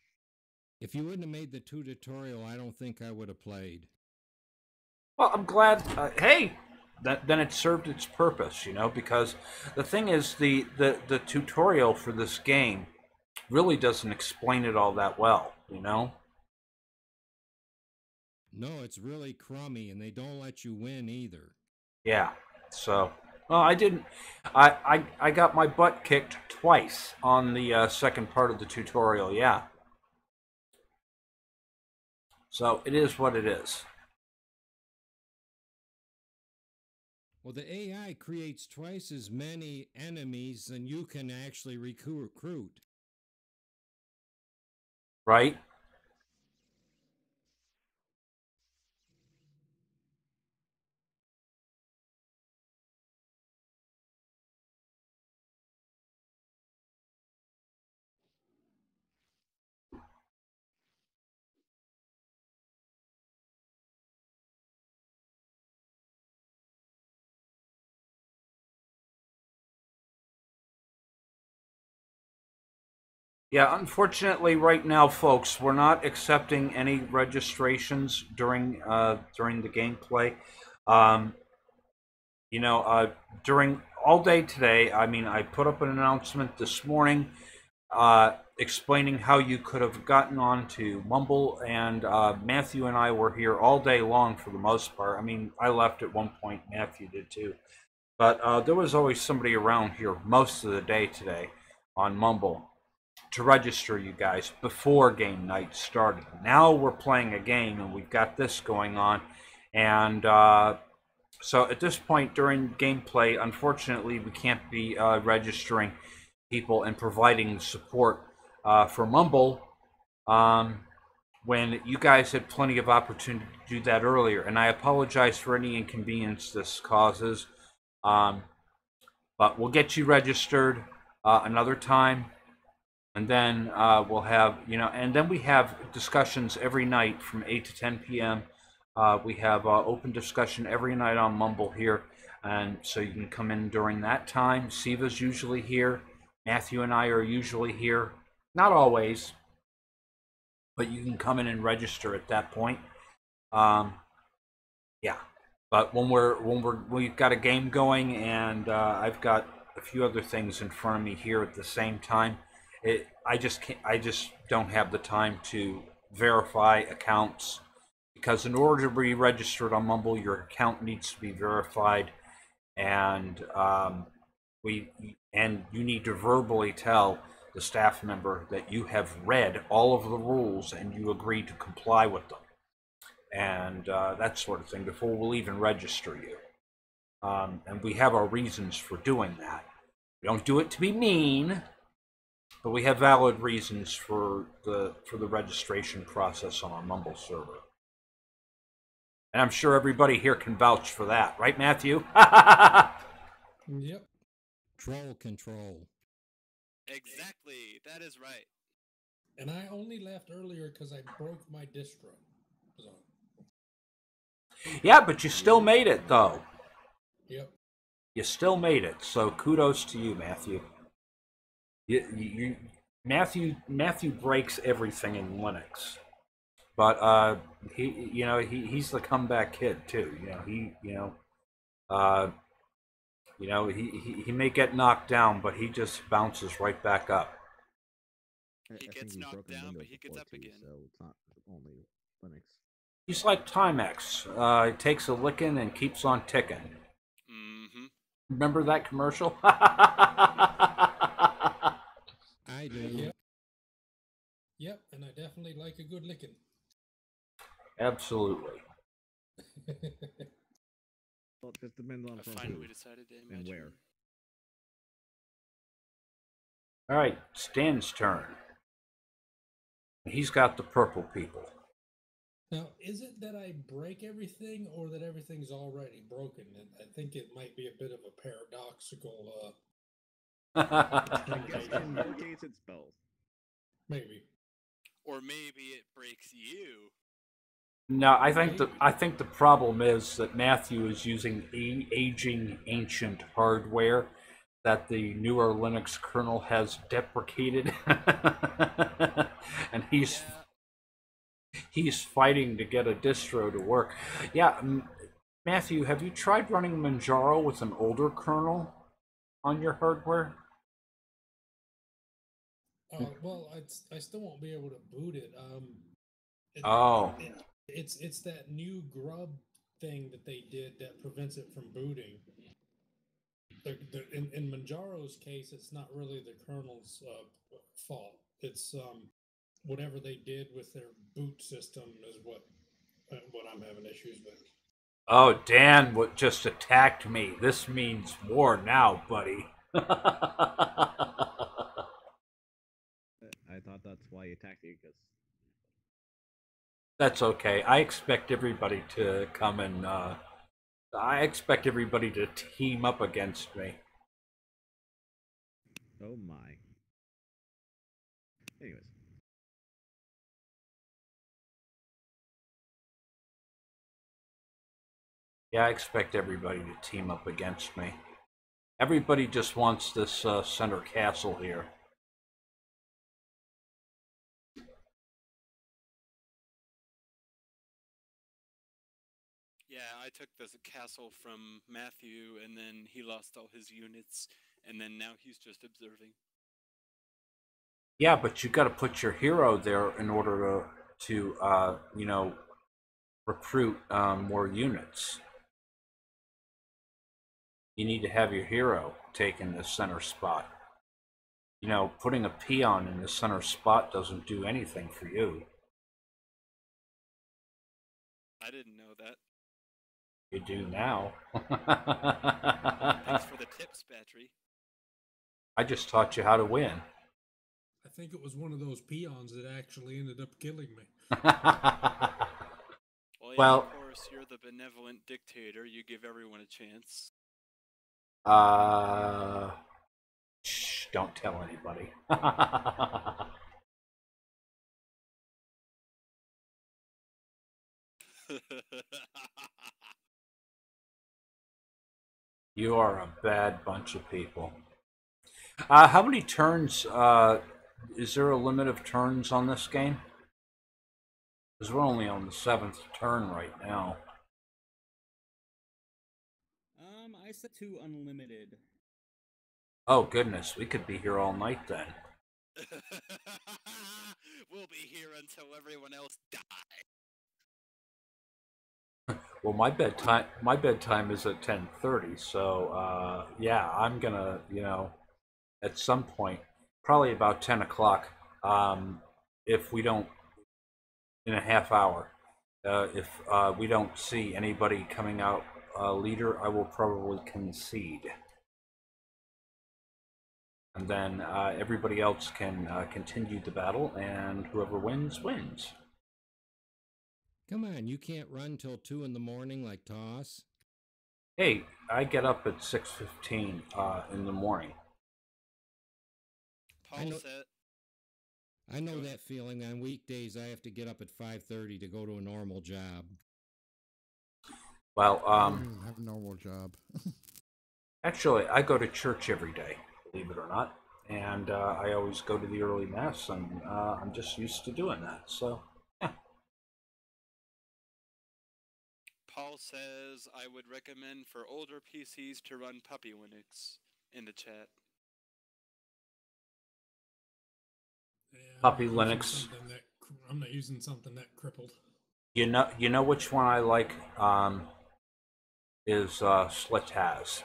If you wouldn't have made the tutorial, I don't think I would have played. Well, I'm glad. Hey, then it served its purpose, because the thing is, the tutorial for this game really doesn't explain it all that well. No, it's really crummy, and they don't let you win either. Yeah. So, well, I didn't. I got my butt kicked twice on the second part of the tutorial. Yeah. So it is what it is. Well, the AI creates twice as many enemies than you can actually recruit. Right? Yeah, unfortunately, right now, folks, we're not accepting any registrations during the gameplay. Um, during all day today, I mean, I put up an announcement this morning explaining how you could have gotten on to Mumble, and Matthew and I were here all day long for the most part. I mean, I left at one point, Matthew did too. But there was always somebody around here most of the day today on Mumble to register you guys before game night started. Now we're playing a game and we've got this going on. And so at this point during gameplay, unfortunately, we can't be registering people and providing support for Mumble when you guys had plenty of opportunity to do that earlier. And I apologize for any inconvenience this causes. But we'll get you registered another time. And then we'll have, and then we have discussions every night from 8 to 10 p.m. We have open discussion every night on Mumble here. And so you can come in during that time. Siva's usually here. Matthew and I are usually here. Not always, but you can come in and register at that point. Yeah. But when we've got a game going, and I've got a few other things in front of me here at the same time, I just don't have the time to verify accounts, because in order to be registered on Mumble, your account needs to be verified, and you need to verbally tell the staff member that you have read all of the rules and you agree to comply with them, and that sort of thing before we'll even register you. And we have our reasons for doing that. We don't do it to be mean, but we have valid reasons for the registration process on our Mumble server. And I'm sure everybody here can vouch for that, right, Matthew? Yep. Troll control. Exactly. That is right. And I only left earlier because I broke my distro. So. Yeah, but you still made it, though. Yep. You still made it, so kudos to you, Matthew. Matthew breaks everything in Linux, but he's the comeback kid too. He may get knocked down, but he just bounces right back up. He gets knocked down, but he gets up again. So it's not only Linux. He's like Timex. He takes a licking and keeps on ticking. Mm-hmm. Remember that commercial? I do. Yep. Yep, and I definitely like a good licking. Absolutely. Well, it just depends on I from finally who decided to and imagine. where. All right, Stan's turn. He's got the purple people. Now, is it that I break everything or that everything's already broken? And I think it might be a bit of a paradoxical I guess in your case, it's both. maybe. Or maybe it breaks you. No, I think the problem is that Matthew is using aging ancient hardware that the newer Linux kernel has deprecated, and he's fighting to get a distro to work. Yeah, Matthew, have you tried running Manjaro with an older kernel on your hardware? Well, I still won't be able to boot it. It, Oh, it's that new grub thing that they did that prevents it from booting. In Manjaro's case, it's not really the kernel's fault. It's whatever they did with their boot system is what I'm having issues with. oh, Dan what just attacked me. This means war now, buddy. I thought that's why he attacked you, because That's okay. I expect everybody to come and I expect everybody to team up against me. oh my. Anyways, Yeah, I expect everybody to team up against me. Everybody just wants this center castle here. Yeah, I took the castle from Matthew, and then he lost all his units, and then now he's just observing. Yeah, but you got to put your hero there in order to you know, recruit more units. You need to have your hero taking the center spot. You know, putting a peon in the center spot doesn't do anything for you. I didn't know that. You do now. Thanks for the tips, Battery. I just taught you how to win. I think it was one of those peons that actually ended up killing me. Well, yeah, Well, of course, you're the benevolent dictator. You give everyone a chance. Shh, don't tell anybody. You are a bad bunch of people. How many turns? Is there a limit of turns on this game? Because we're only on the 7th turn right now. I set to unlimited. Oh goodness, we could be here all night then. We'll be here until everyone else dies. Well, my bedtime is at 10:30, so yeah, I'm gonna, you know, at some point, probably about 10 o'clock, if we don't, in a half hour, if we don't see anybody coming out leader, I will probably concede. And then everybody else can continue the battle, and whoever wins, wins. Come on, you can't run till 2 in the morning like Toss. Hey, I get up at 6:15 in the morning. Paul know- said, I know that feeling. On weekdays, I have to get up at 5:30 to go to a normal job. Well, I don't even have a normal job. actually, I go to church every day, believe it or not, and I always go to the early mass, and I'm just used to doing that. So, yeah. Paul says I would recommend for older PCs to run Puppy Linux in the chat. Yeah, Puppy I'm not using Linux. I'm not using something that crippled. You know which one I like is Slitaz.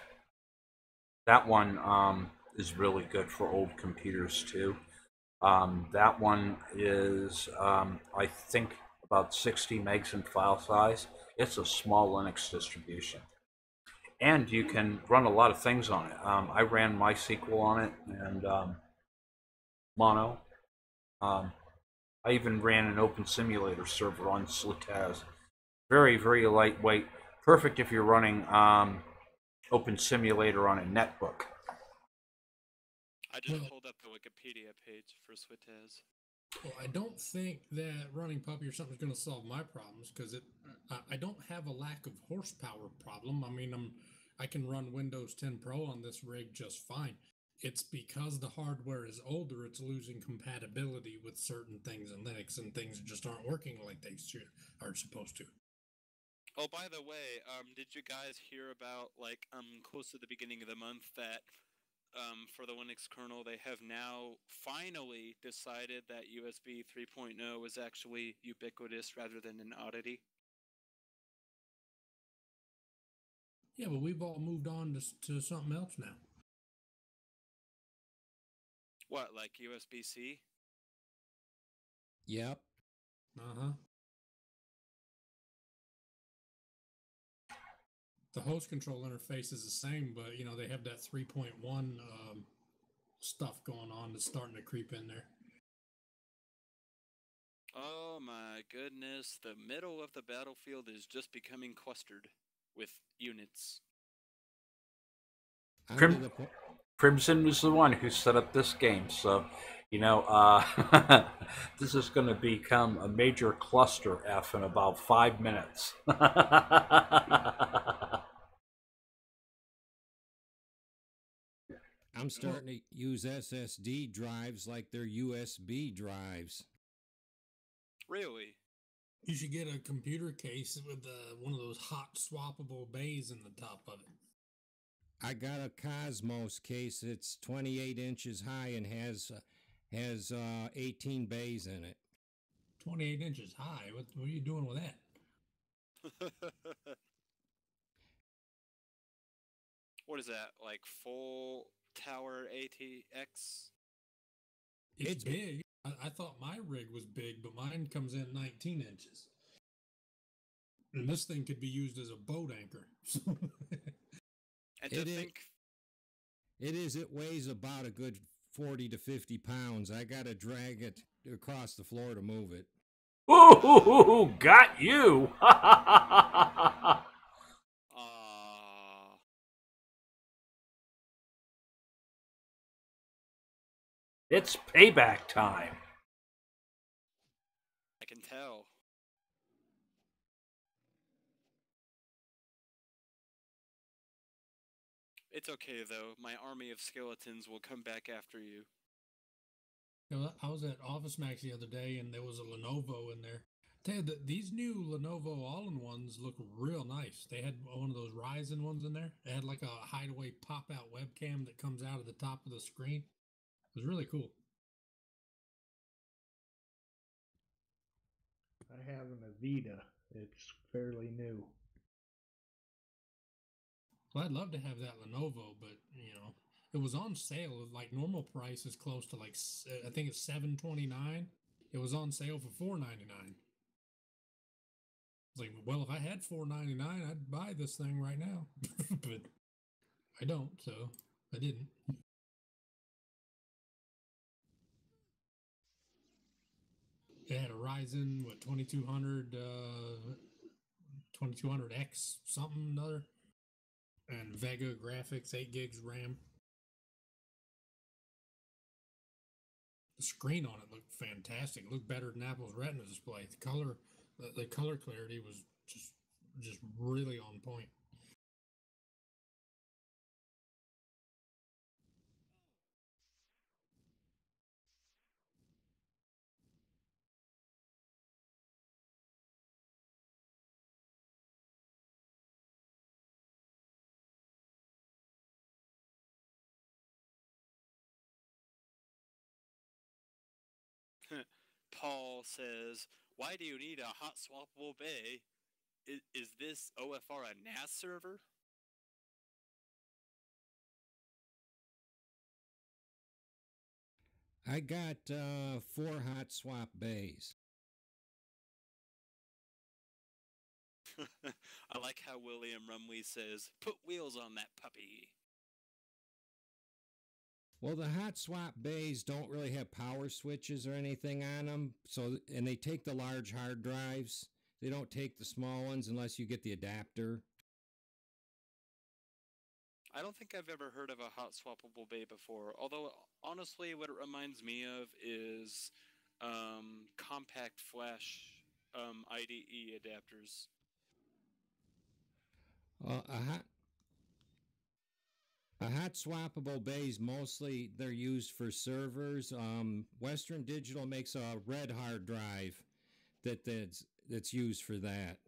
That one is really good for old computers too. That one is I think about 60 megs in file size. It's a small Linux distribution, and you can run a lot of things on it. I ran MySQL on it and Mono. I even ran an Open Simulator server on Slitaz. Very, very lightweight. Perfect if you're running Open Simulator on a netbook. I just pulled up the Wikipedia page for Switaz. Well, I don't think that running Puppy or something is going to solve my problems because I don't have a lack of horsepower problem. I mean, I can run Windows 10 Pro on this rig just fine. It's because the hardware is older, it's losing compatibility with certain things in Linux, and things just aren't working like they are supposed to. Oh, by the way, did you guys hear about like close to the beginning of the month that for the Linux kernel they have now finally decided that USB 3.0 is actually ubiquitous rather than an oddity? Yeah, but we've all moved on to something else now. What, like USB-C? Yep. Uh-huh. The host control interface is the same, but they have that 3.1 stuff going on that's starting to creep in there. Oh my goodness, the middle of the battlefield is just becoming clustered with units. I'm Crim- to the point. Crimson was the one who set up this game, so this is going to become a major cluster F in about 5 minutes. I'm starting to use SSD drives like they're USB drives. Really? You should get a computer case with one of those hot swappable bays in the top of it. I got a Cosmos case. It's 28 inches high and has 18 bays in it. 28 inches high. What are you doing with that? What is that, like full tower ATX? It's big. I thought my rig was big, but mine comes in 19 inches. And this thing could be used as a boat anchor. And to think... It is. It weighs about a good 40 to 50 pounds. I got to drag it across the floor to move it. Ooh, got you! It's payback time. I can tell. It's okay, though. My army of skeletons will come back after you. I was at Office Max the other day, and there was a Lenovo in there. Tell you that these new Lenovo all-in-ones look real nice. They had one of those Ryzen ones in there. It had like a hideaway pop-out webcam that comes out of the top of the screen. It was really cool. I have an Avita. It's fairly new. Well, I'd love to have that Lenovo, but it was on sale. Like normal price is close to like I think it's $729. It was on sale for $499. It's like, well, if I had $499, I'd buy this thing right now, but I don't, so I didn't. It had a Ryzen 2200X something other, and Vega graphics, 8 gigs RAM. The screen on it looked fantastic. It looked better than Apple's Retina display. The color clarity was just really on point. Paul says, "Why do you need a hot swappable bay? Is this OFR a NAS server?" I got 4 hot swap bays. I like how William Rumley says, "Put wheels on that puppy." Well, the hot swap bays don't really have power switches or anything on them, and they take the large hard drives. They don't take the small ones unless you get the adapter. I don't think I've ever heard of a hot swappable bay before, although honestly what it reminds me of is compact flash IDE adapters. A hot swappable bays mostly they're used for servers. Western Digital makes a red hard drive that's used for that.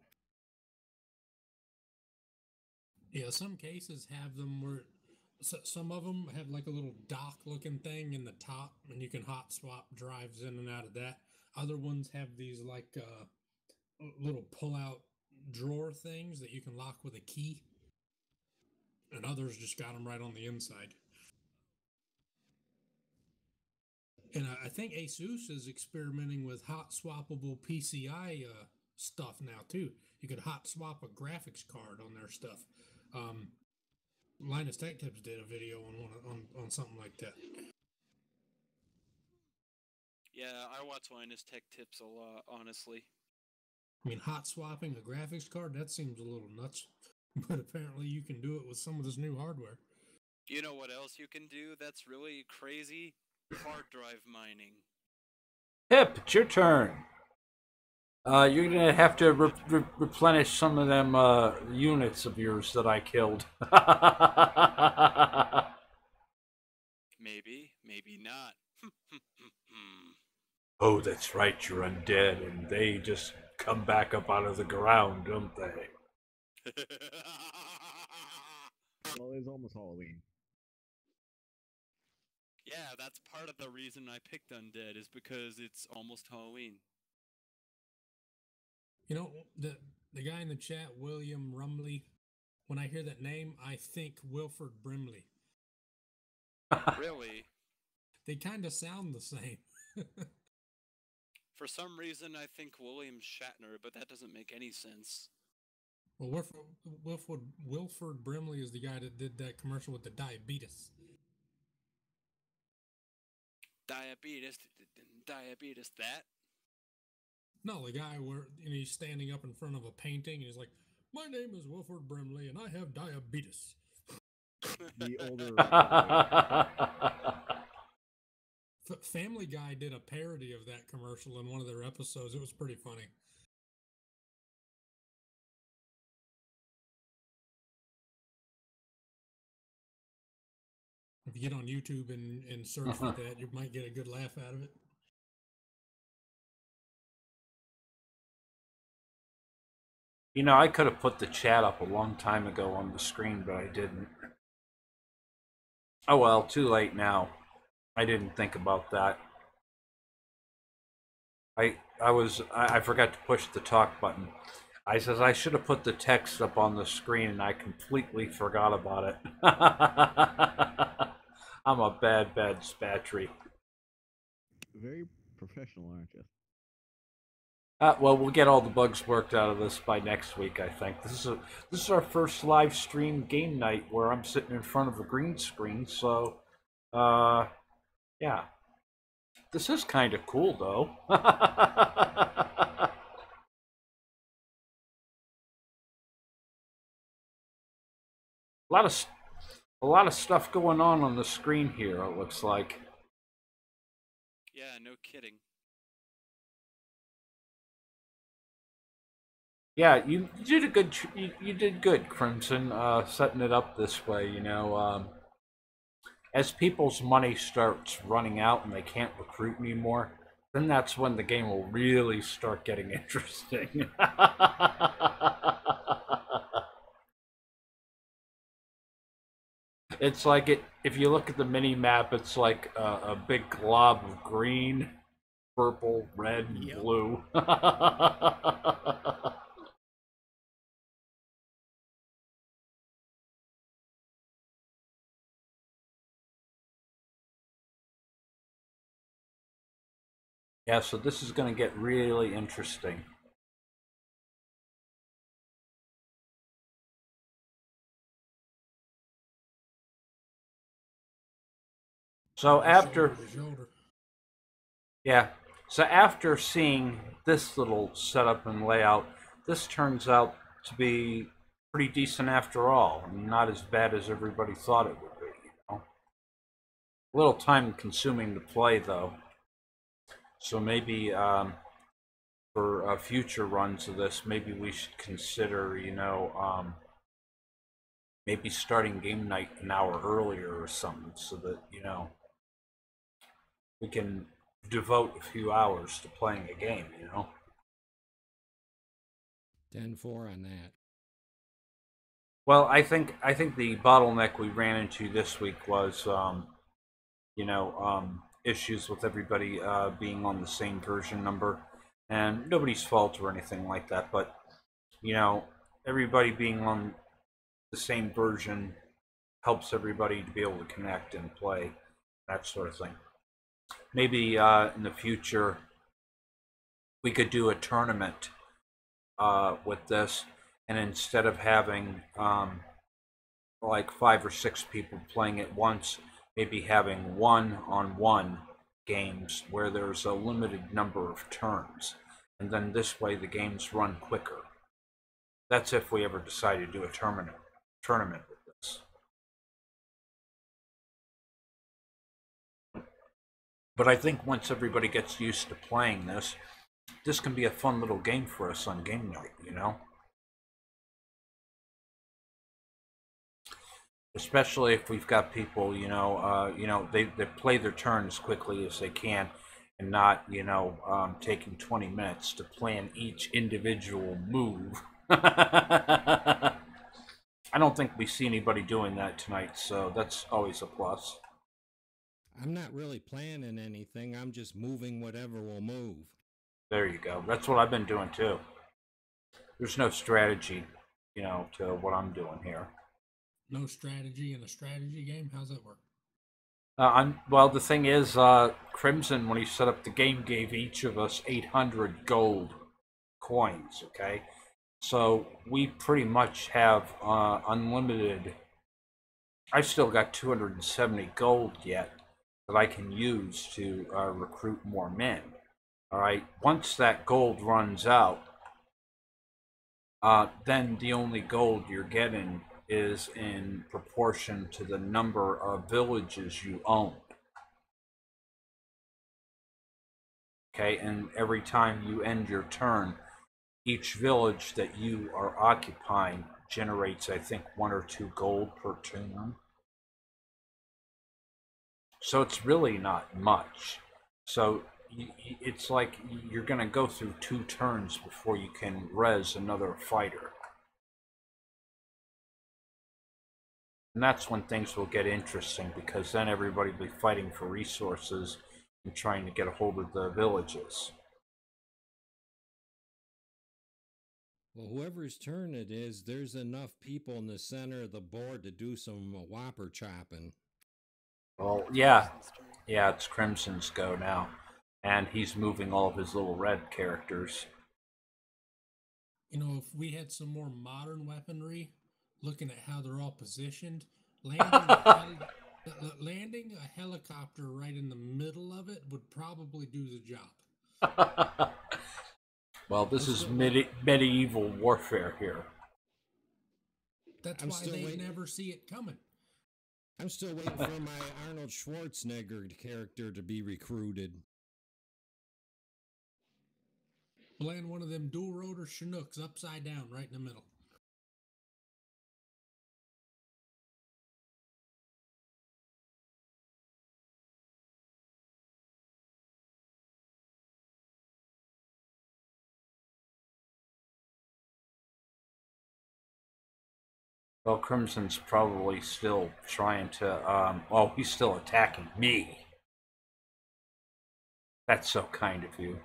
Yeah, some cases have them where some of them have like a little dock looking thing in the top, and you can hot swap drives in and out of that. Other ones have these like little pull out drawer things that you can lock with a key, and others just got them right on the inside. And I think Asus is experimenting with hot swappable PCI stuff now too. You could hot swap a graphics card on their stuff. Linus Tech Tips did a video on something like that. Yeah, I watch Linus Tech Tips a lot, honestly. I mean, hot swapping a graphics card, that seems a little nuts. But apparently you can do it with some of this new hardware. You know what else you can do that's really crazy? Hard drive mining. Pip, it's your turn. You're gonna have to replenish some of them units of yours that I killed. Maybe, maybe not. Oh, that's right, you're undead, and they just come back up out of the ground, don't they? Well, it's almost Halloween. Yeah, that's part of the reason I picked undead is because it's almost Halloween. You know, the guy in the chat, William Rumley, when I hear that name, I think Wilford Brimley. Really? They kind of sound the same. For some reason, I think William Shatner, but that doesn't make any sense. Well, Wilford Brimley is the guy that did that commercial with the diabetes. Diabetes, that? No, the guy where he's standing up in front of a painting and he's like, "My name is Wilford Brimley and I have diabetes." The older. Family Guy did a parody of that commercial in one of their episodes. It was pretty funny. If you get on YouTube and search for that, you might get a good laugh out of it. You know, I could have put the chat up a long time ago on the screen, but I didn't. Oh well, too late now. I didn't think about that. I forgot to push the talk button. I says I should have put the text up on the screen, and I completely forgot about it. I'm a bad spatry. Very professional, aren't you? Well, we'll get all the bugs worked out of this by next week, I think. This is our first live stream game night where I'm sitting in front of a green screen, so yeah. This is kind of cool, though. A lot of stuff going on the screen here. It looks like. Yeah, no kidding. Yeah, you did a good. You did good, Crimson, setting it up this way. You know, as people's money starts running out and they can't recruit anymore, then that's when the game will really start getting interesting. It's like if you look at the mini map, it's like a big glob of green, purple, red, and blue. Yeah, so this is going to get really interesting. So after, yeah, so after seeing this little setup and layout, this turns out to be pretty decent after all. Not as bad as everybody thought it would be, you know. A little time consuming to play though. So maybe for future runs of this, maybe we should consider, you know, maybe starting game night an hour earlier or something, so that, you know, we can devote a few hours to playing a game, you know? 10-4 on that. Well, I think the bottleneck we ran into this week was issues with everybody being on the same version number, and nobody's fault or anything like that. But you know, everybody being on the same version helps everybody to be able to connect and play, that sort of thing. Maybe in the future we could do a tournament with this, and instead of having like 5 or 6 people playing at once, maybe having one-on-one games where there's a limited number of turns, and then this way the games run quicker. That's if we ever decide to do a tournament with this. But I think once everybody gets used to playing this can be a fun little game for us on game night, you know? Especially if we've got people, they play their turn as quickly as they can and not, taking 20 minutes to plan each individual move. I don't think we see anybody doing that tonight, so that's always a plus. I'm not really planning anything. I'm just moving whatever will move. There you go. That's what I've been doing too. There's no strategy, to what I'm doing here. No strategy in a strategy game? How's that work? Well, the thing is, Crimson, when he set up the game, gave each of us 800 gold coins, okay? So we pretty much have unlimited. I've still got 270 gold yet that I can use to recruit more men. All right, once that gold runs out, then the only gold you're getting is in proportion to the number of villages you own. Okay, and every time you end your turn, each village that you are occupying generates, I think, 1 or 2 gold per turn. So it's really not much. So it's like you're going to go through 2 turns before you can res another fighter. And that's when things will get interesting, because then everybody will be fighting for resources and trying to get a hold of the villages. Well, whoever's turn it is, there's enough people in the center of the board to do some whopper chopping. Well, yeah. Yeah, it's Crimson's go now. And he's moving all of his little red characters. If we had some more modern weaponry, looking at how they're all positioned, landing a helicopter right in the middle of it would probably do the job. Well, this is medieval warfare here. That's why they never see it coming. I'm still waiting for my Arnold Schwarzenegger character to be recruited. Land one of them dual rotor Chinooks upside down right in the middle. Well, Crimson's probably still trying to, he's still attacking me. That's so kind of you.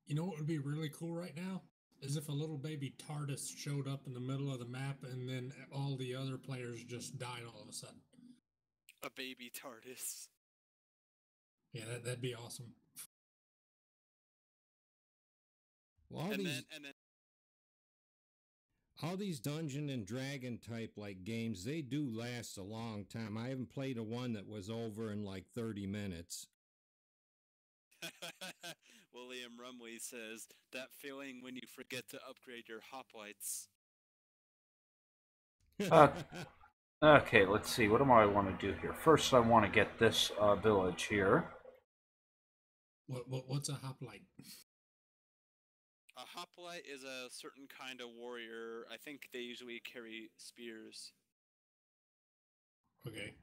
You know what would be really cool right now? Is if a little baby TARDIS showed up in the middle of the map and then all the other players just died all of a sudden. A baby TARDIS. Yeah, that'd be awesome. Well, all these Dungeon and Dragon type like games, they do last a long time. I haven't played a one that was over in like 30 minutes. William Rumley says, that feeling when you forget to upgrade your hoplites. Okay, let's see. What do I want to do here? First, I want to get this village here. What's a hoplite? A hoplite is a certain kind of warrior. I think they usually carry spears. Okay.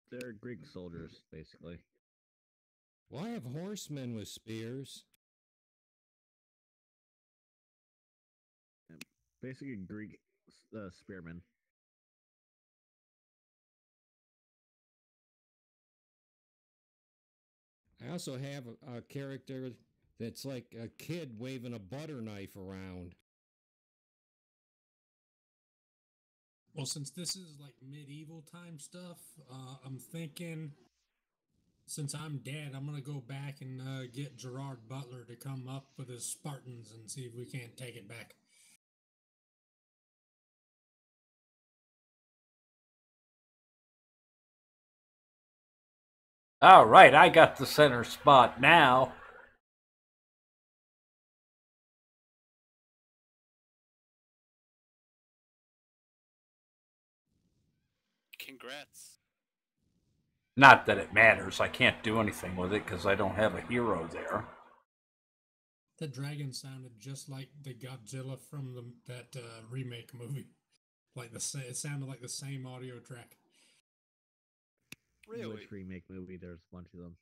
They're Greek soldiers, basically. Well, I have horsemen with spears. Basically, Greek spearmen. I also have a character that's like a kid waving a butter knife around. Well, since this is like medieval time stuff, I'm thinking since I'm dead, I'm gonna go back and get Gerard Butler to come up with his Spartans and see if we can't take it back. All right, I got the center spot now. Congrats. Not that it matters. I can't do anything with it because I don't have a hero there. The dragon sounded just like the Godzilla from that remake movie. It sounded like the same audio track. Really? Which remake movie? There's a bunch of them.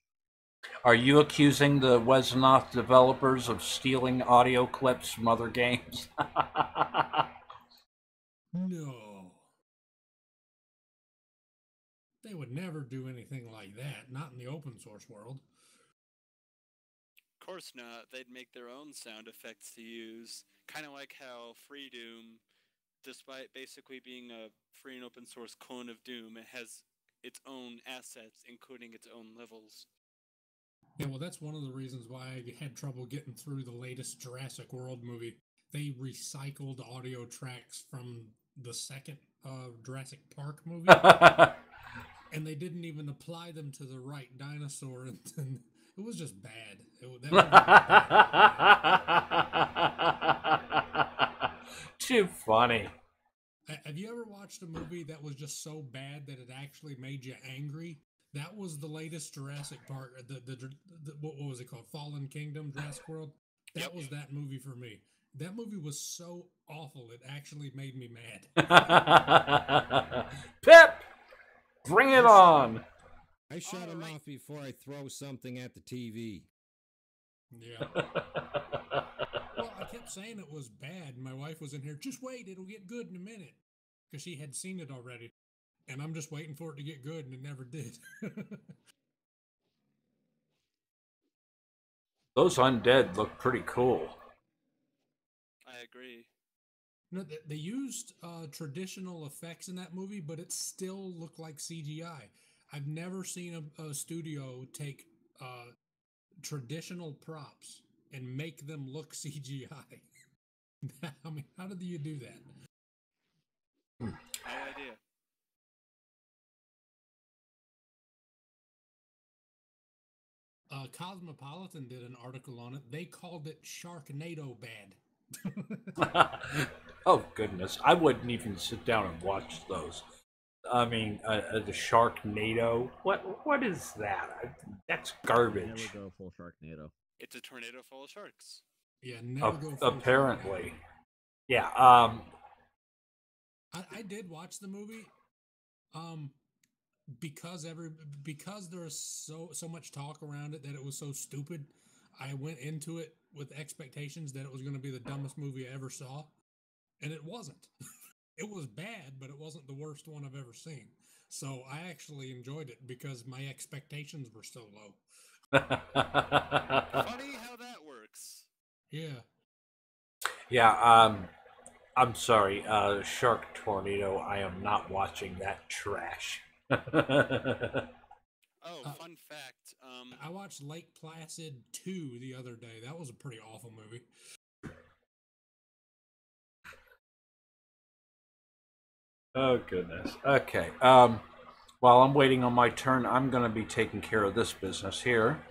Are you accusing the Wesnoth developers of stealing audio clips from other games? No. They would never do anything like that, not in the open source world. Of course not. They'd make their own sound effects to use. Kind of like how Free Doom, despite basically being a free and open source clone of Doom, it has its own assets, including its own levels. Yeah, well, that's one of the reasons why I had trouble getting through the latest Jurassic World movie. They recycled audio tracks from the second Jurassic Park movie, and they didn't even apply them to the right dinosaur, and it was just bad. That movie was bad. Too funny. Have you ever watched a movie that was just so bad that it actually made you angry? That was the latest Jurassic Park. What was it called? Fallen Kingdom, Jurassic World. That was that movie for me. That movie was so awful it actually made me mad. Pip, bring it on. I shut him off before I throw something at the TV. Yeah. Well, I kept saying it was bad. My wife was in here. Just wait, it'll get good in a minute, because she had seen it already, and I'm just waiting for it to get good, and it never did. Those undead look pretty cool. I agree. No, they used traditional effects in that movie, but it still looked like CGI. I've never seen a studio take traditional props and make them look CGI. I mean, how did you do that? No idea. Cosmopolitan did an article on it. They called it Sharknado bad. Oh, goodness. I wouldn't even sit down and watch those. I mean, the Sharknado. What is that? That's garbage. Never go full Sharknado. It's a tornado full of sharks. Yeah, never go full apparently. Sharknado. Yeah. I did watch the movie. Because there's so much talk around it that it was so stupid, I went into it with expectations that it was going to be the dumbest movie I ever saw, and it wasn't. It was bad, but it wasn't the worst one I've ever seen. So I actually enjoyed it because my expectations were so low. Funny how that works. Yeah. Yeah. I'm sorry. Shark Tornado. I am not watching that trash. Oh, fun fact. I watched Lake Placid 2 the other day. That was a pretty awful movie. Oh, goodness. Okay. While I'm waiting on my turn, I'm going to be taking care of this business here.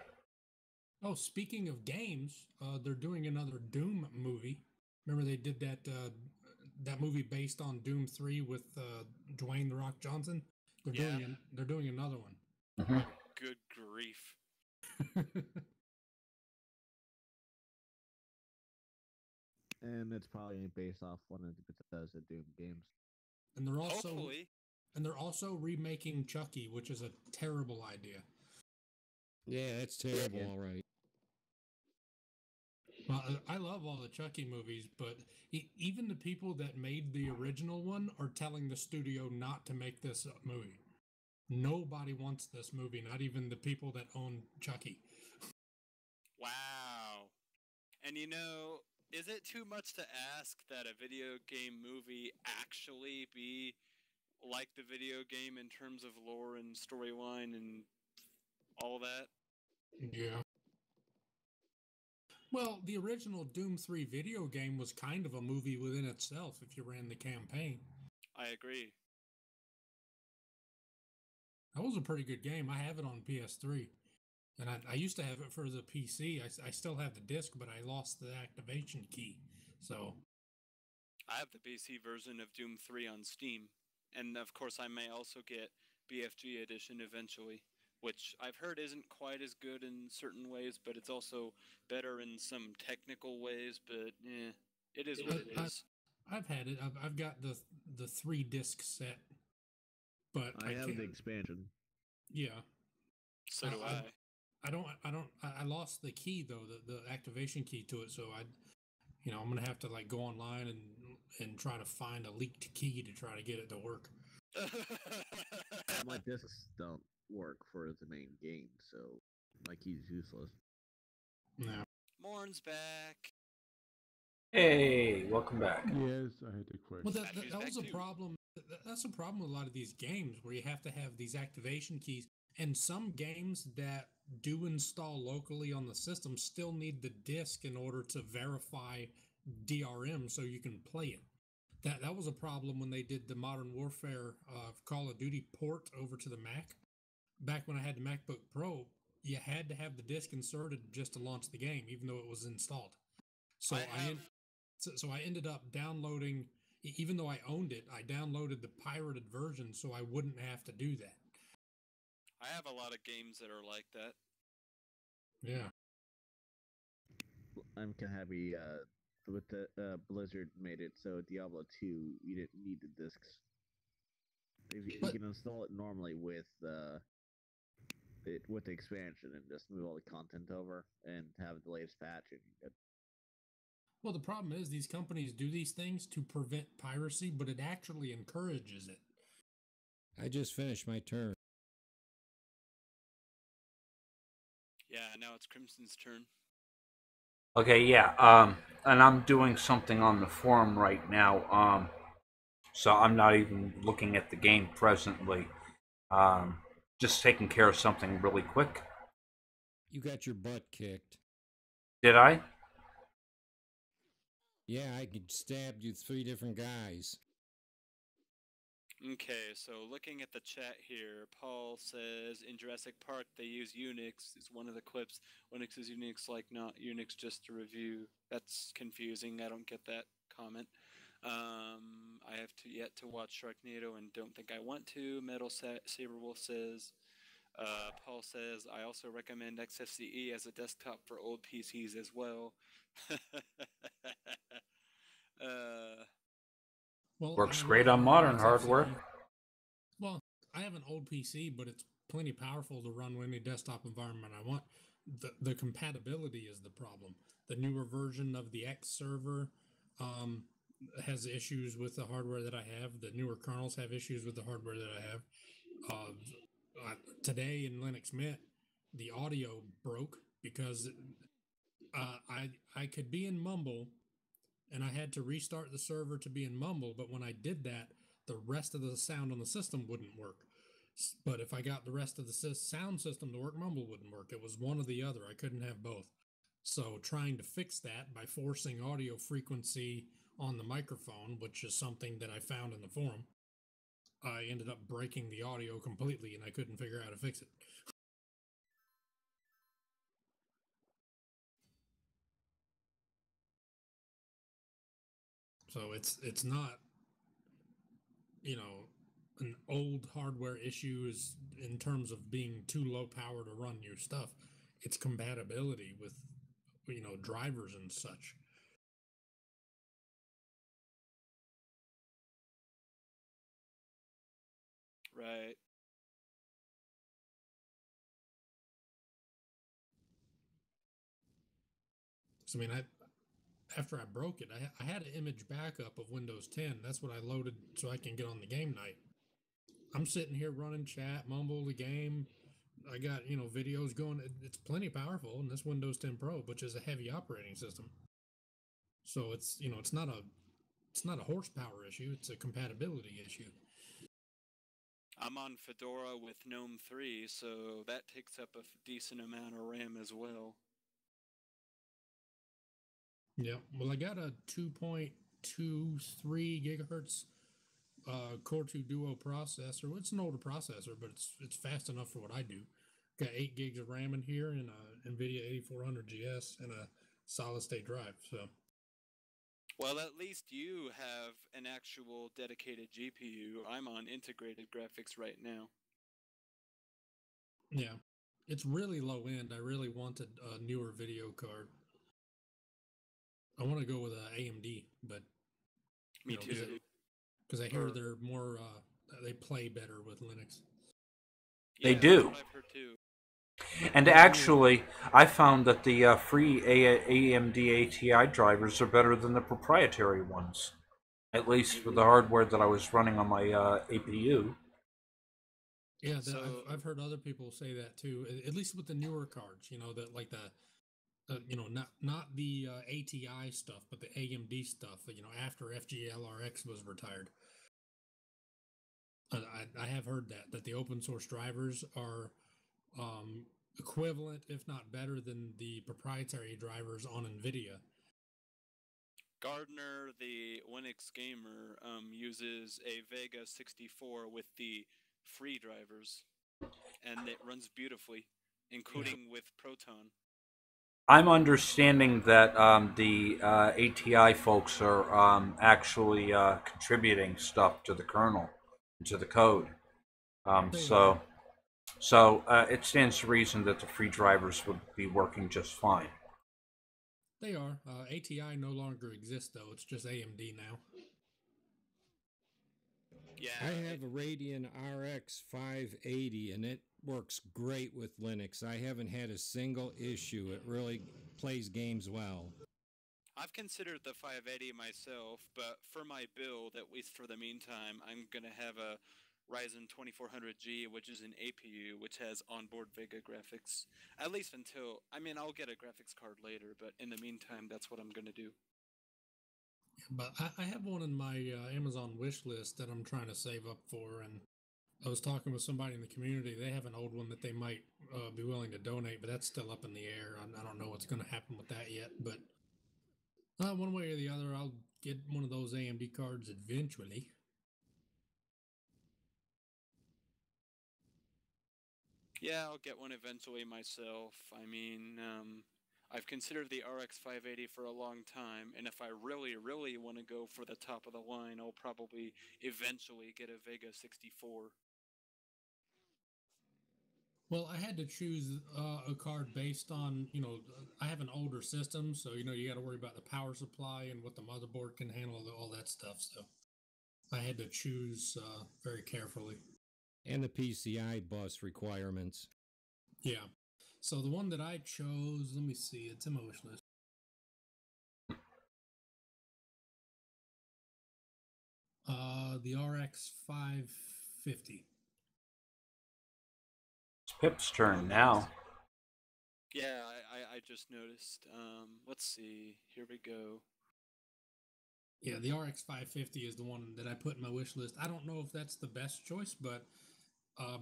Oh, speaking of games, they're doing another Doom movie. Remember they did that movie based on Doom 3 with Dwayne "The Rock" Johnson? They're doing another one. Mm-hmm. Good grief. And it's probably based off one of the Bethesda Doom games. And they're also Hopefully. And they're also remaking Chucky, which is a terrible idea. Yeah, that's terrible. Yeah. All right. Well, I love all the Chucky movies, but even the people that made the original one are telling the studio not to make this movie. Nobody wants this movie, not even the people that own Chucky. Wow. And is it too much to ask that a video game movie actually be like the video game in terms of lore and storyline and all that? Yeah. Well, the original Doom 3 video game was kind of a movie within itself if you ran the campaign. I agree. That was a pretty good game. I have it on PS3. And I used to have it for the PC. I still have the disc, but I lost the activation key. So, I have the PC version of Doom 3 on Steam. And of course, I may also get BFG edition eventually, which I've heard isn't quite as good in certain ways, but it's also better in some technical ways. But it is what it is. I've had it. I've got the 3-disc set, but I have can't. the expansion. Yeah. So do I. I lost the key though, the activation key to it. So I'm gonna have to like go online and try to find a leaked key to try to get it to work. My discs don't work for the main game, so my key's useless. No. Morn's back. Hey, welcome back. Yes, I had a question. Well, Battery's that was a back, too. problem. That's a problem with a lot of these games where you have to have these activation keys. And some games that do install locally on the system still need the disk in order to verify DRM so you can play it. That was a problem when they did the Modern Warfare Call of Duty port over to the Mac. Back when I had the MacBook Pro, you had to have the disk inserted just to launch the game, even though it was installed. So So I ended up downloading, even though I owned it, I downloaded the pirated version so I wouldn't have to do that. I have a lot of games that are like that. Yeah. I'm kind of happy with the Blizzard made it so Diablo 2 you didn't need the discs. You can install it normally with the expansion and just move all the content over and have the latest patch and you're good. Well, the problem is these companies do these things to prevent piracy, but it actually encourages it. I just finished my turn. Yeah, now it's Crimson's turn. Okay, yeah. And I'm doing something on the forum right now. So I'm not even looking at the game presently. Just taking care of something really quick. You got your butt kicked. Did I? Yeah, I could stab you 3 different guys. Okay, so looking at the chat here, Paul says in Jurassic Park they use Unix. It's one of the clips. Linux is Unix, like not Unix, just to review. That's confusing. I don't get that comment. I have yet to watch Sharknado and don't think I want to. Metal Saberwolf says. Paul says I also recommend XFCE as a desktop for old PCs as well. Well, Works I'm great on running modern XFCE. hardware. Well, I have an old PC, but it's plenty powerful to run any desktop environment I want. The compatibility is the problem. The newer version of the X server has issues with the hardware that I have. The newer kernels have issues with the hardware that I have. Today in Linux Mint, the audio broke because I could be in Mumble, and I had to restart the server to be in Mumble. But when I did that, the rest of the sound on the system wouldn't work. But if I got the rest of the sound system to work, Mumble wouldn't work. It was one or the other. I couldn't have both. So trying to fix that by forcing audio frequency on the microphone, which is something that I found in the forum, I ended up breaking the audio completely, and I couldn't figure out how to fix it. So it's not, an old hardware issue is in terms of being too low power to run your stuff. It's compatibility with, drivers and such. Right. So, I mean, after I broke it, I had an image backup of Windows 10. That's what I loaded so I can get on the game night. I'm sitting here running chat, mumble the game. I got, videos going. It's plenty powerful in this Windows 10 Pro, which is a heavy operating system. So it's not a horsepower issue. It's a compatibility issue. I'm on Fedora with GNOME 3, so that takes up a decent amount of RAM as well. Yeah. Well, I got a 2.23 gigahertz Core 2 Duo processor. Well, it's an older processor, but it's fast enough for what I do. Got 8 gigs of RAM in here and a NVIDIA 8400 GS and a solid state drive. So, Well, at least you have an actual dedicated GPU. I'm on integrated graphics right now. yeah, it's really low end. I really wanted a newer video card. I want to go with a AMD, but Me too. because I hear they're more they play better with Linux. They Yeah, do. That's what I've heard too. And actually, I found that the free AMD ATI drivers are better than the proprietary ones, at least for the hardware that I was running on my APU. Yeah, So- I've heard other people say that too. At least with the newer cards, that like not the ATI stuff, but the AMD stuff. After FGLRX was retired. I have heard that the open source drivers are equivalent, if not better, than the proprietary drivers on NVIDIA. Gardner, the Linux gamer, uses a Vega 64 with the free drivers, and it runs beautifully, including with Proton. I'm understanding that the ATI folks are actually contributing stuff to the kernel, to the code. So it stands to reason that the free drivers would be working just fine. They are. ATI no longer exists, though. It's just AMD now. Yeah, I have a Radeon RX 580, and it works great with Linux. I haven't had a single issue. It really plays games well. I've considered the 580 myself, but for my build, at least for the meantime, I'm going to have a Ryzen 2400G, which is an APU, which has onboard Vega graphics. At least until, I'll get a graphics card later, but in the meantime, that's what I'm going to do. But I have one in my Amazon wish list that I'm trying to save up for, and I was talking with somebody in the community. They have an old one that they might be willing to donate, but that's still up in the air. I don't know what's going to happen with that yet, but one way or the other, I'll get one of those AMD cards eventually. Yeah, I'll get one eventually myself. I've considered the RX 580 for a long time, and if I really, really want to go for the top of the line, I'll probably eventually get a Vega 64. Well, I had to choose a card based on, I have an older system, so, you got to worry about the power supply and what the motherboard can handle, all that stuff. So I had to choose very carefully. And the PCI bus requirements. Yeah. So the one that I chose, let me see, it's in my wish list. The RX 550. It's Pip's turn now. Yeah, I just noticed. Let's see. Here we go. Yeah, the RX 550 is the one that I put in my wish list. I don't know if that's the best choice, but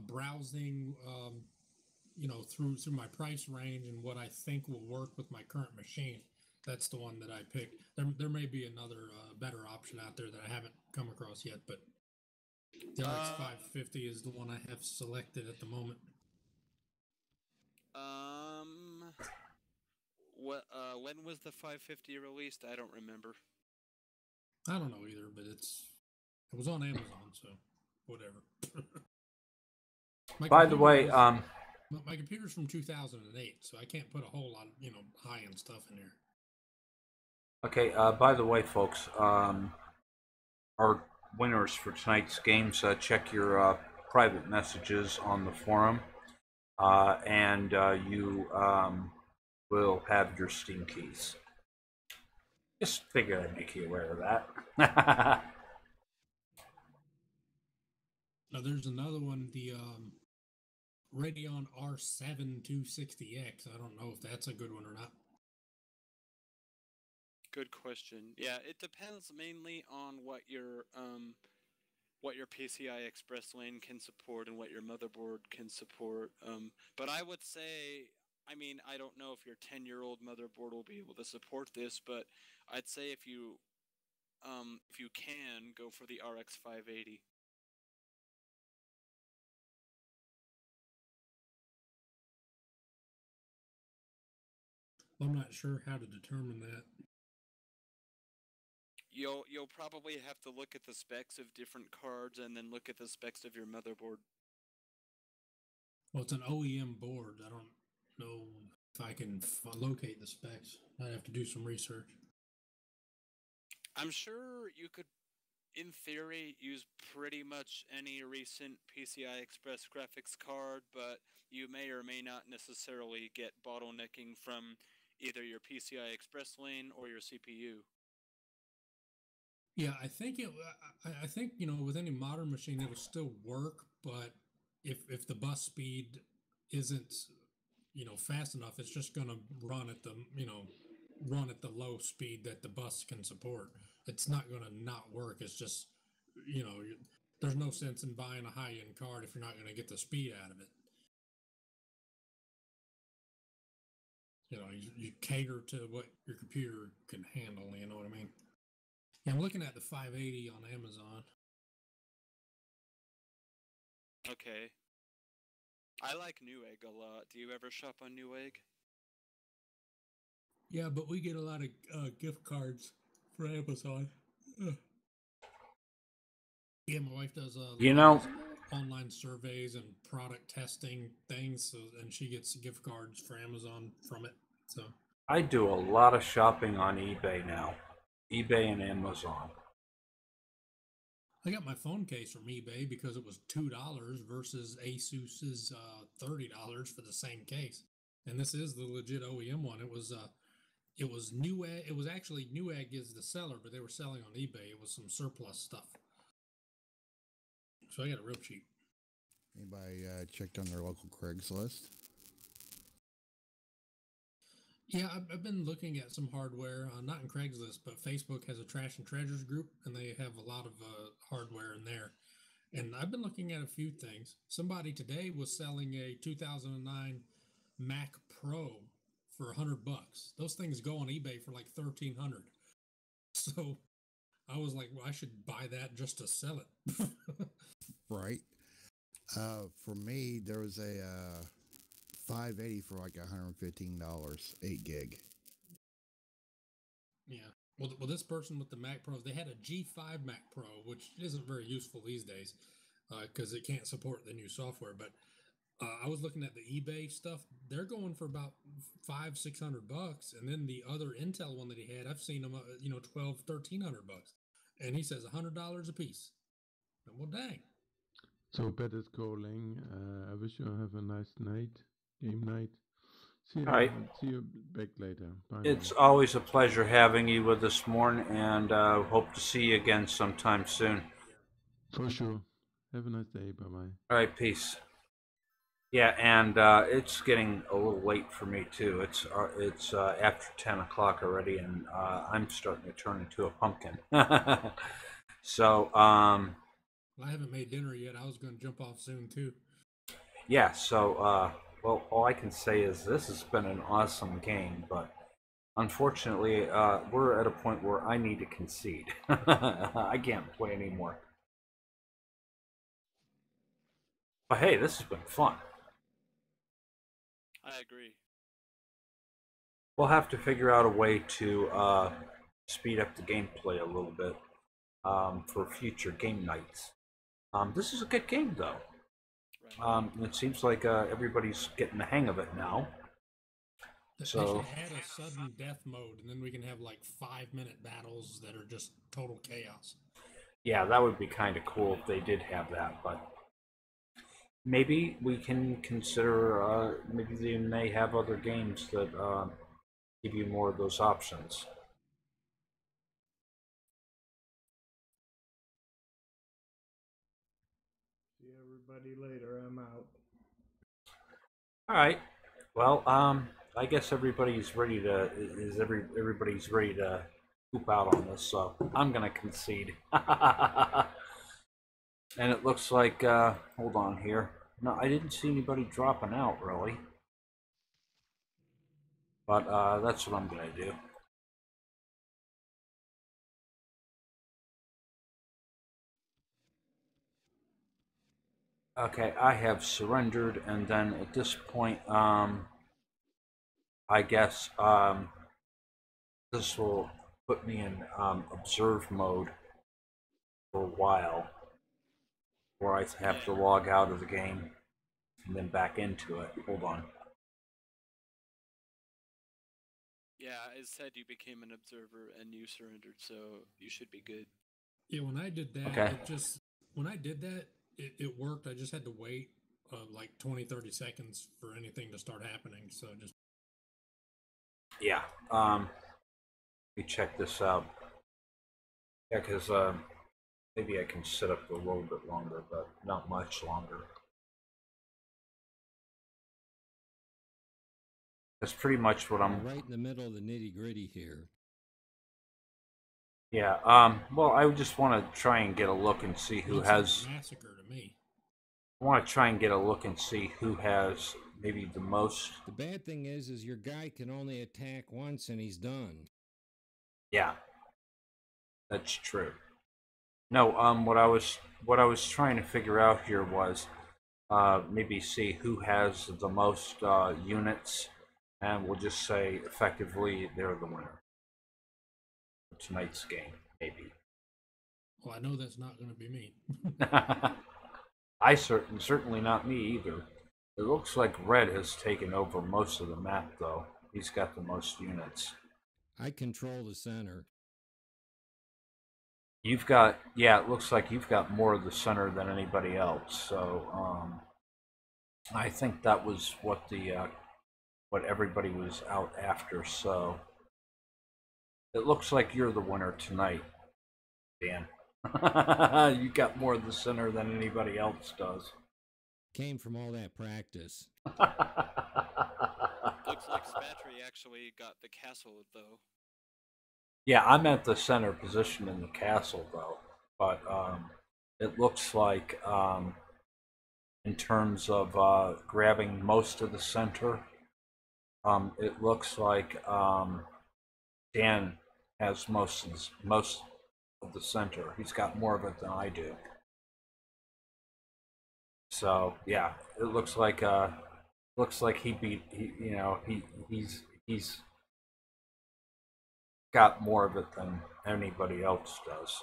browsing, through my price range and what I think will work with my current machine, that's the one that I picked. There may be another better option out there that I haven't come across yet, but the RX 550 is the one I have selected at the moment. When was the 550 released? I don't remember. I don't know either, but it was on Amazon, so whatever. By the way, my computer's from 2008, so I can't put a whole lot of high-end stuff in here. okay. By the way, folks, our winners for tonight's games. Check your private messages on the forum, and you will have your Steam keys. Just figured I'd make you aware of that. Now there's another one, the Radeon R7 260X. I don't know if that's a good one or not. Good question. Yeah, it depends mainly on what your PCI Express lane can support and what your motherboard can support. But I would say, I mean, I don't know if your 10-year-old motherboard will be able to support this, but I'd say if you can, go for the RX 580. I'm not sure how to determine that. You'll probably have to look at the specs of different cards and then look at the specs of your motherboard. Well, it's an OEM board. I don't know if I can locate the specs. I'd have to do some research. I'm sure you could, in theory, use pretty much any recent PCI Express graphics card, but you may or may not necessarily get bottlenecking from either your PCI Express lane or your CPU. Yeah, I think I think with any modern machine it'll still work, but if the bus speed isn't fast enough, it's just gonna run at the low speed that the bus can support. It's not gonna not work. It's just there's no sense in buying a high end card if you're not gonna get the speed out of it. You cater to what your computer can handle. You know what I mean? Yeah, I'm looking at the 580 on Amazon. Okay. I like Newegg a lot. Do you ever shop on Newegg? Yeah, but we get a lot of gift cards for Amazon. Ugh. Yeah, my wife does online surveys and product testing things, and she gets gift cards for Amazon from it. So I do a lot of shopping on eBay now. eBay and Amazon. I got my phone case from eBay because it was $2 versus Asus's $30 for the same case, and this is the legit OEM one. It was Newegg. It was actually Newegg is the seller, but they were selling on eBay. It was some surplus stuff, so I got it real cheap. Anybody checked on their local Craigslist? Yeah, I've been looking at some hardware, not in Craigslist, but Facebook has a Trash and Treasures group, and they have a lot of hardware in there. And I've been looking at a few things. Somebody today was selling a 2009 Mac Pro for $100. Those things go on eBay for like $1,300. So I was like, well, I should buy that just to sell it. Right. For me, there was a 580 for like $115, 8 gig. Yeah. Well, this person with the Mac Pros, they had a G5 Mac Pro, which isn't very useful these days because it can't support the new software. But I was looking at the eBay stuff; they're going for about $500-600, and then the other Intel one that he had, I've seen them, $1,200-1,300, and he says $100 a piece. Well, dang. So Bed is calling. I wish you have a nice night, game night. All right. See you back later. Bye. It's always a pleasure having you with us, Morn, and hope to see you again sometime soon. For sure. Have a nice day. Bye-bye. All right, peace. Yeah, and it's getting a little late for me too. It's after 10 o'clock already, and I'm starting to turn into a pumpkin. So, Well, I haven't made dinner yet. I was going to jump off soon too. yeah. So, well, all I can say is this has been an awesome game, but unfortunately, we're at a point where I need to concede. I can't play anymore. But hey, this has been fun. I agree. We'll have to figure out a way to speed up the gameplay a little bit for future game nights. This is a good game, though. Right. It seems like everybody's getting the hang of it now. They So should add a sudden death mode, and then we can have like 5-minute battles that are just total chaos. yeah, that would be kind of cool if they did have that, but maybe we can consider, maybe they may have other games that give you more of those options. See everybody later. I'm out. All right. Well, I guess everybody's ready to everybody's ready to poop out on this, so I'm gonna concede. And it looks like, hold on here. No, I didn't see anybody dropping out really, but that's what I'm gonna do. Okay, I have surrendered, and then at this point, I guess this will put me in observe mode for a while, where I have to log out of the game and then back into it. Hold on. Yeah, it said you became an observer and you surrendered, so you should be good. Yeah, when I did that, Okay. it worked. I just had to wait like 20, 30 seconds for anything to start happening. So just. Yeah. Let me check this out. Yeah, because maybe I can sit up a little bit longer, but not much longer. That's pretty much what I'm. Right in the middle of the nitty gritty here. Yeah. Well, I just want to try and get a look and see who has. Massacre to me. I want to try and get a look and see who has maybe the most. The bad thing is your guy can only attack once and he's done. Yeah. That's true. No, what I was trying to figure out here was maybe see who has the most units, and we'll just say effectively they're the winner of tonight's game, maybe. Well, I know that's not going to be me. Certainly not me either. It looks like Red has taken over most of the map, though. He's got the most units. I control the center. You've got, yeah, it looks like you've got more of the center than anybody else. So I think that was what what everybody was out after. So it looks like you're the winner tonight, Dan. You got more of the center than anybody else does. Came from all that practice. Looks like Spatry actually got the castle, though. Yeah, I'm at the center position in the castle, though. But it looks like, in terms of grabbing most of the center, it looks like Dan has most of the center. He's got more of it than I do. So yeah, it looks like he beat he's got more of it than anybody else does.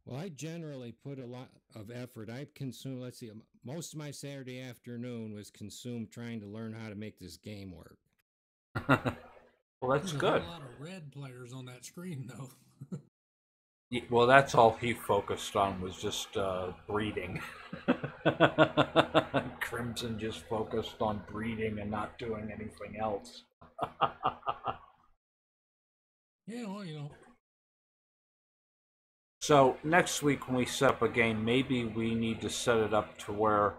Well, I generally put a lot of effort. I've consumed, let's see, most of my Saturday afternoon was consumed trying to learn how to make this game work. Well, that's good. There's a lot of red players on that screen, though. Well, that's all he focused on was just breeding. Crimson just focused on breeding and not doing anything else. Yeah, well, you know. So next week when we set up a game, maybe we need to set it up to where,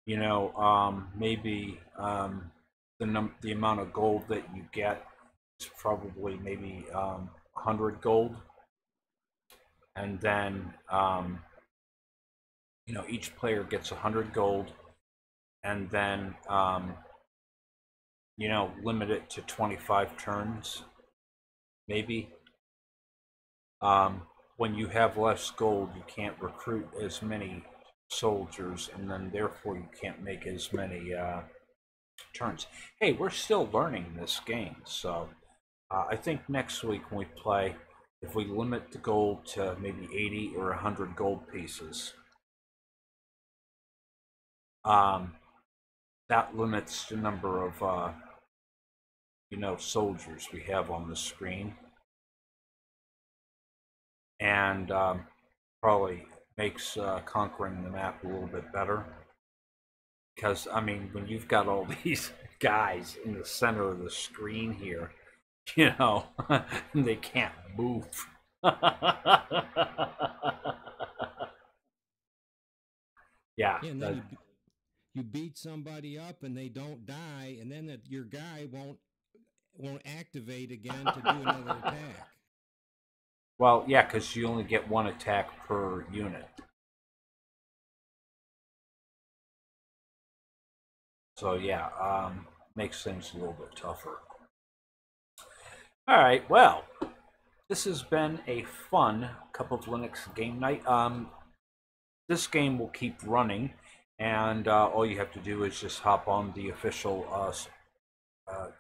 maybe the amount of gold that you get is probably maybe 100 gold. And then, each player gets 100 gold, and then, limit it to 25 turns, maybe. When you have less gold, you can't recruit as many soldiers, and then therefore you can't make as many turns. Hey, we're still learning this game, so I think next week when we play, if we limit the gold to maybe 80 or 100 gold pieces, that limits the number of soldiers we have on the screen, and probably makes conquering the map a little bit better. Because, I mean, when you've got all these guys in the center of the screen here, you know, they can't move. Yeah. And then you beat somebody up and they don't die, and then your guy won't activate again to do another attack. Well, yeah, because you only get one attack per unit. So yeah, makes things a little bit tougher. All right, well, this has been a fun Cup of Linux game night. This game will keep running, and all you have to do is just hop on the official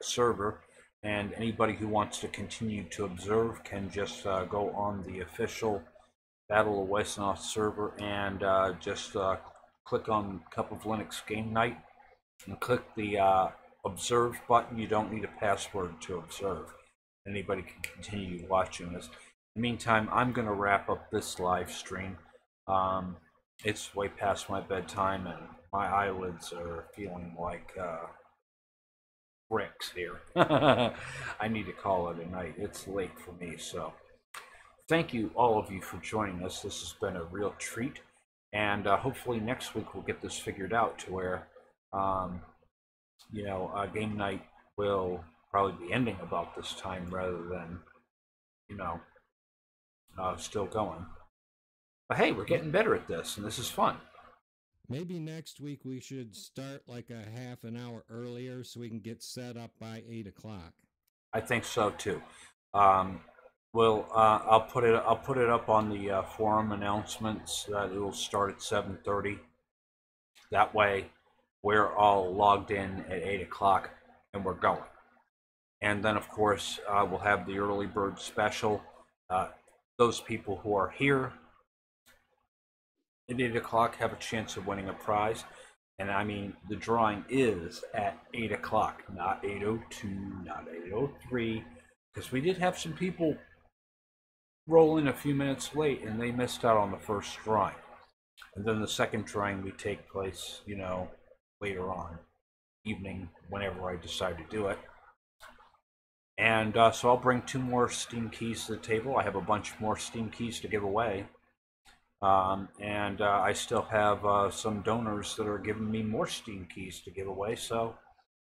server, and anybody who wants to continue to observe can just go on the official Battle of Wesnoth server and just click on Cup of Linux game night and click the observe button. You don't need a password to observe. Anybody can continue watching this. In the meantime, I'm going to wrap up this live stream. It's way past my bedtime, and my eyelids are feeling like bricks here. I need to call it a night. It's late for me, so thank you, all of you, for joining us. This has been a real treat, and hopefully next week we'll get this figured out to where, game night will probably be ending about this time rather than, still going. But hey, we're getting better at this, and this is fun. Maybe next week we should start like a half an hour earlier so we can get set up by 8 o'clock. I think so too. I'll put it up on the forum announcements that it will start at 7:30. That way, we're all logged in at 8 o'clock and we're going. And then, of course, we'll have the early bird special. Those people who are here at 8 o'clock have a chance of winning a prize. And I mean, the drawing is at 8 o'clock, not 8:02, not 8:03, because we did have some people roll in a few minutes late and they missed out on the first drawing. And then the second drawing we take place, later on, evening, whenever I decide to do it. And so I'll bring 2 more Steam keys to the table. I have a bunch more Steam keys to give away. And I still have some donors that are giving me more Steam keys to give away. So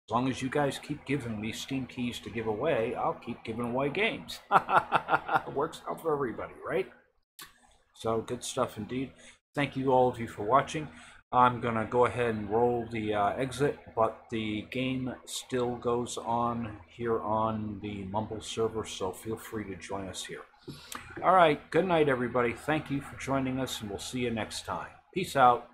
as long as you guys keep giving me Steam keys to give away, I'll keep giving away games. It works out for everybody, right? So good stuff indeed. Thank you, all of you, for watching. I'm going to go ahead and roll the exit, but the game still goes on here on the Mumble server, so feel free to join us here. All right, good night, everybody. Thank you for joining us, and we'll see you next time. Peace out.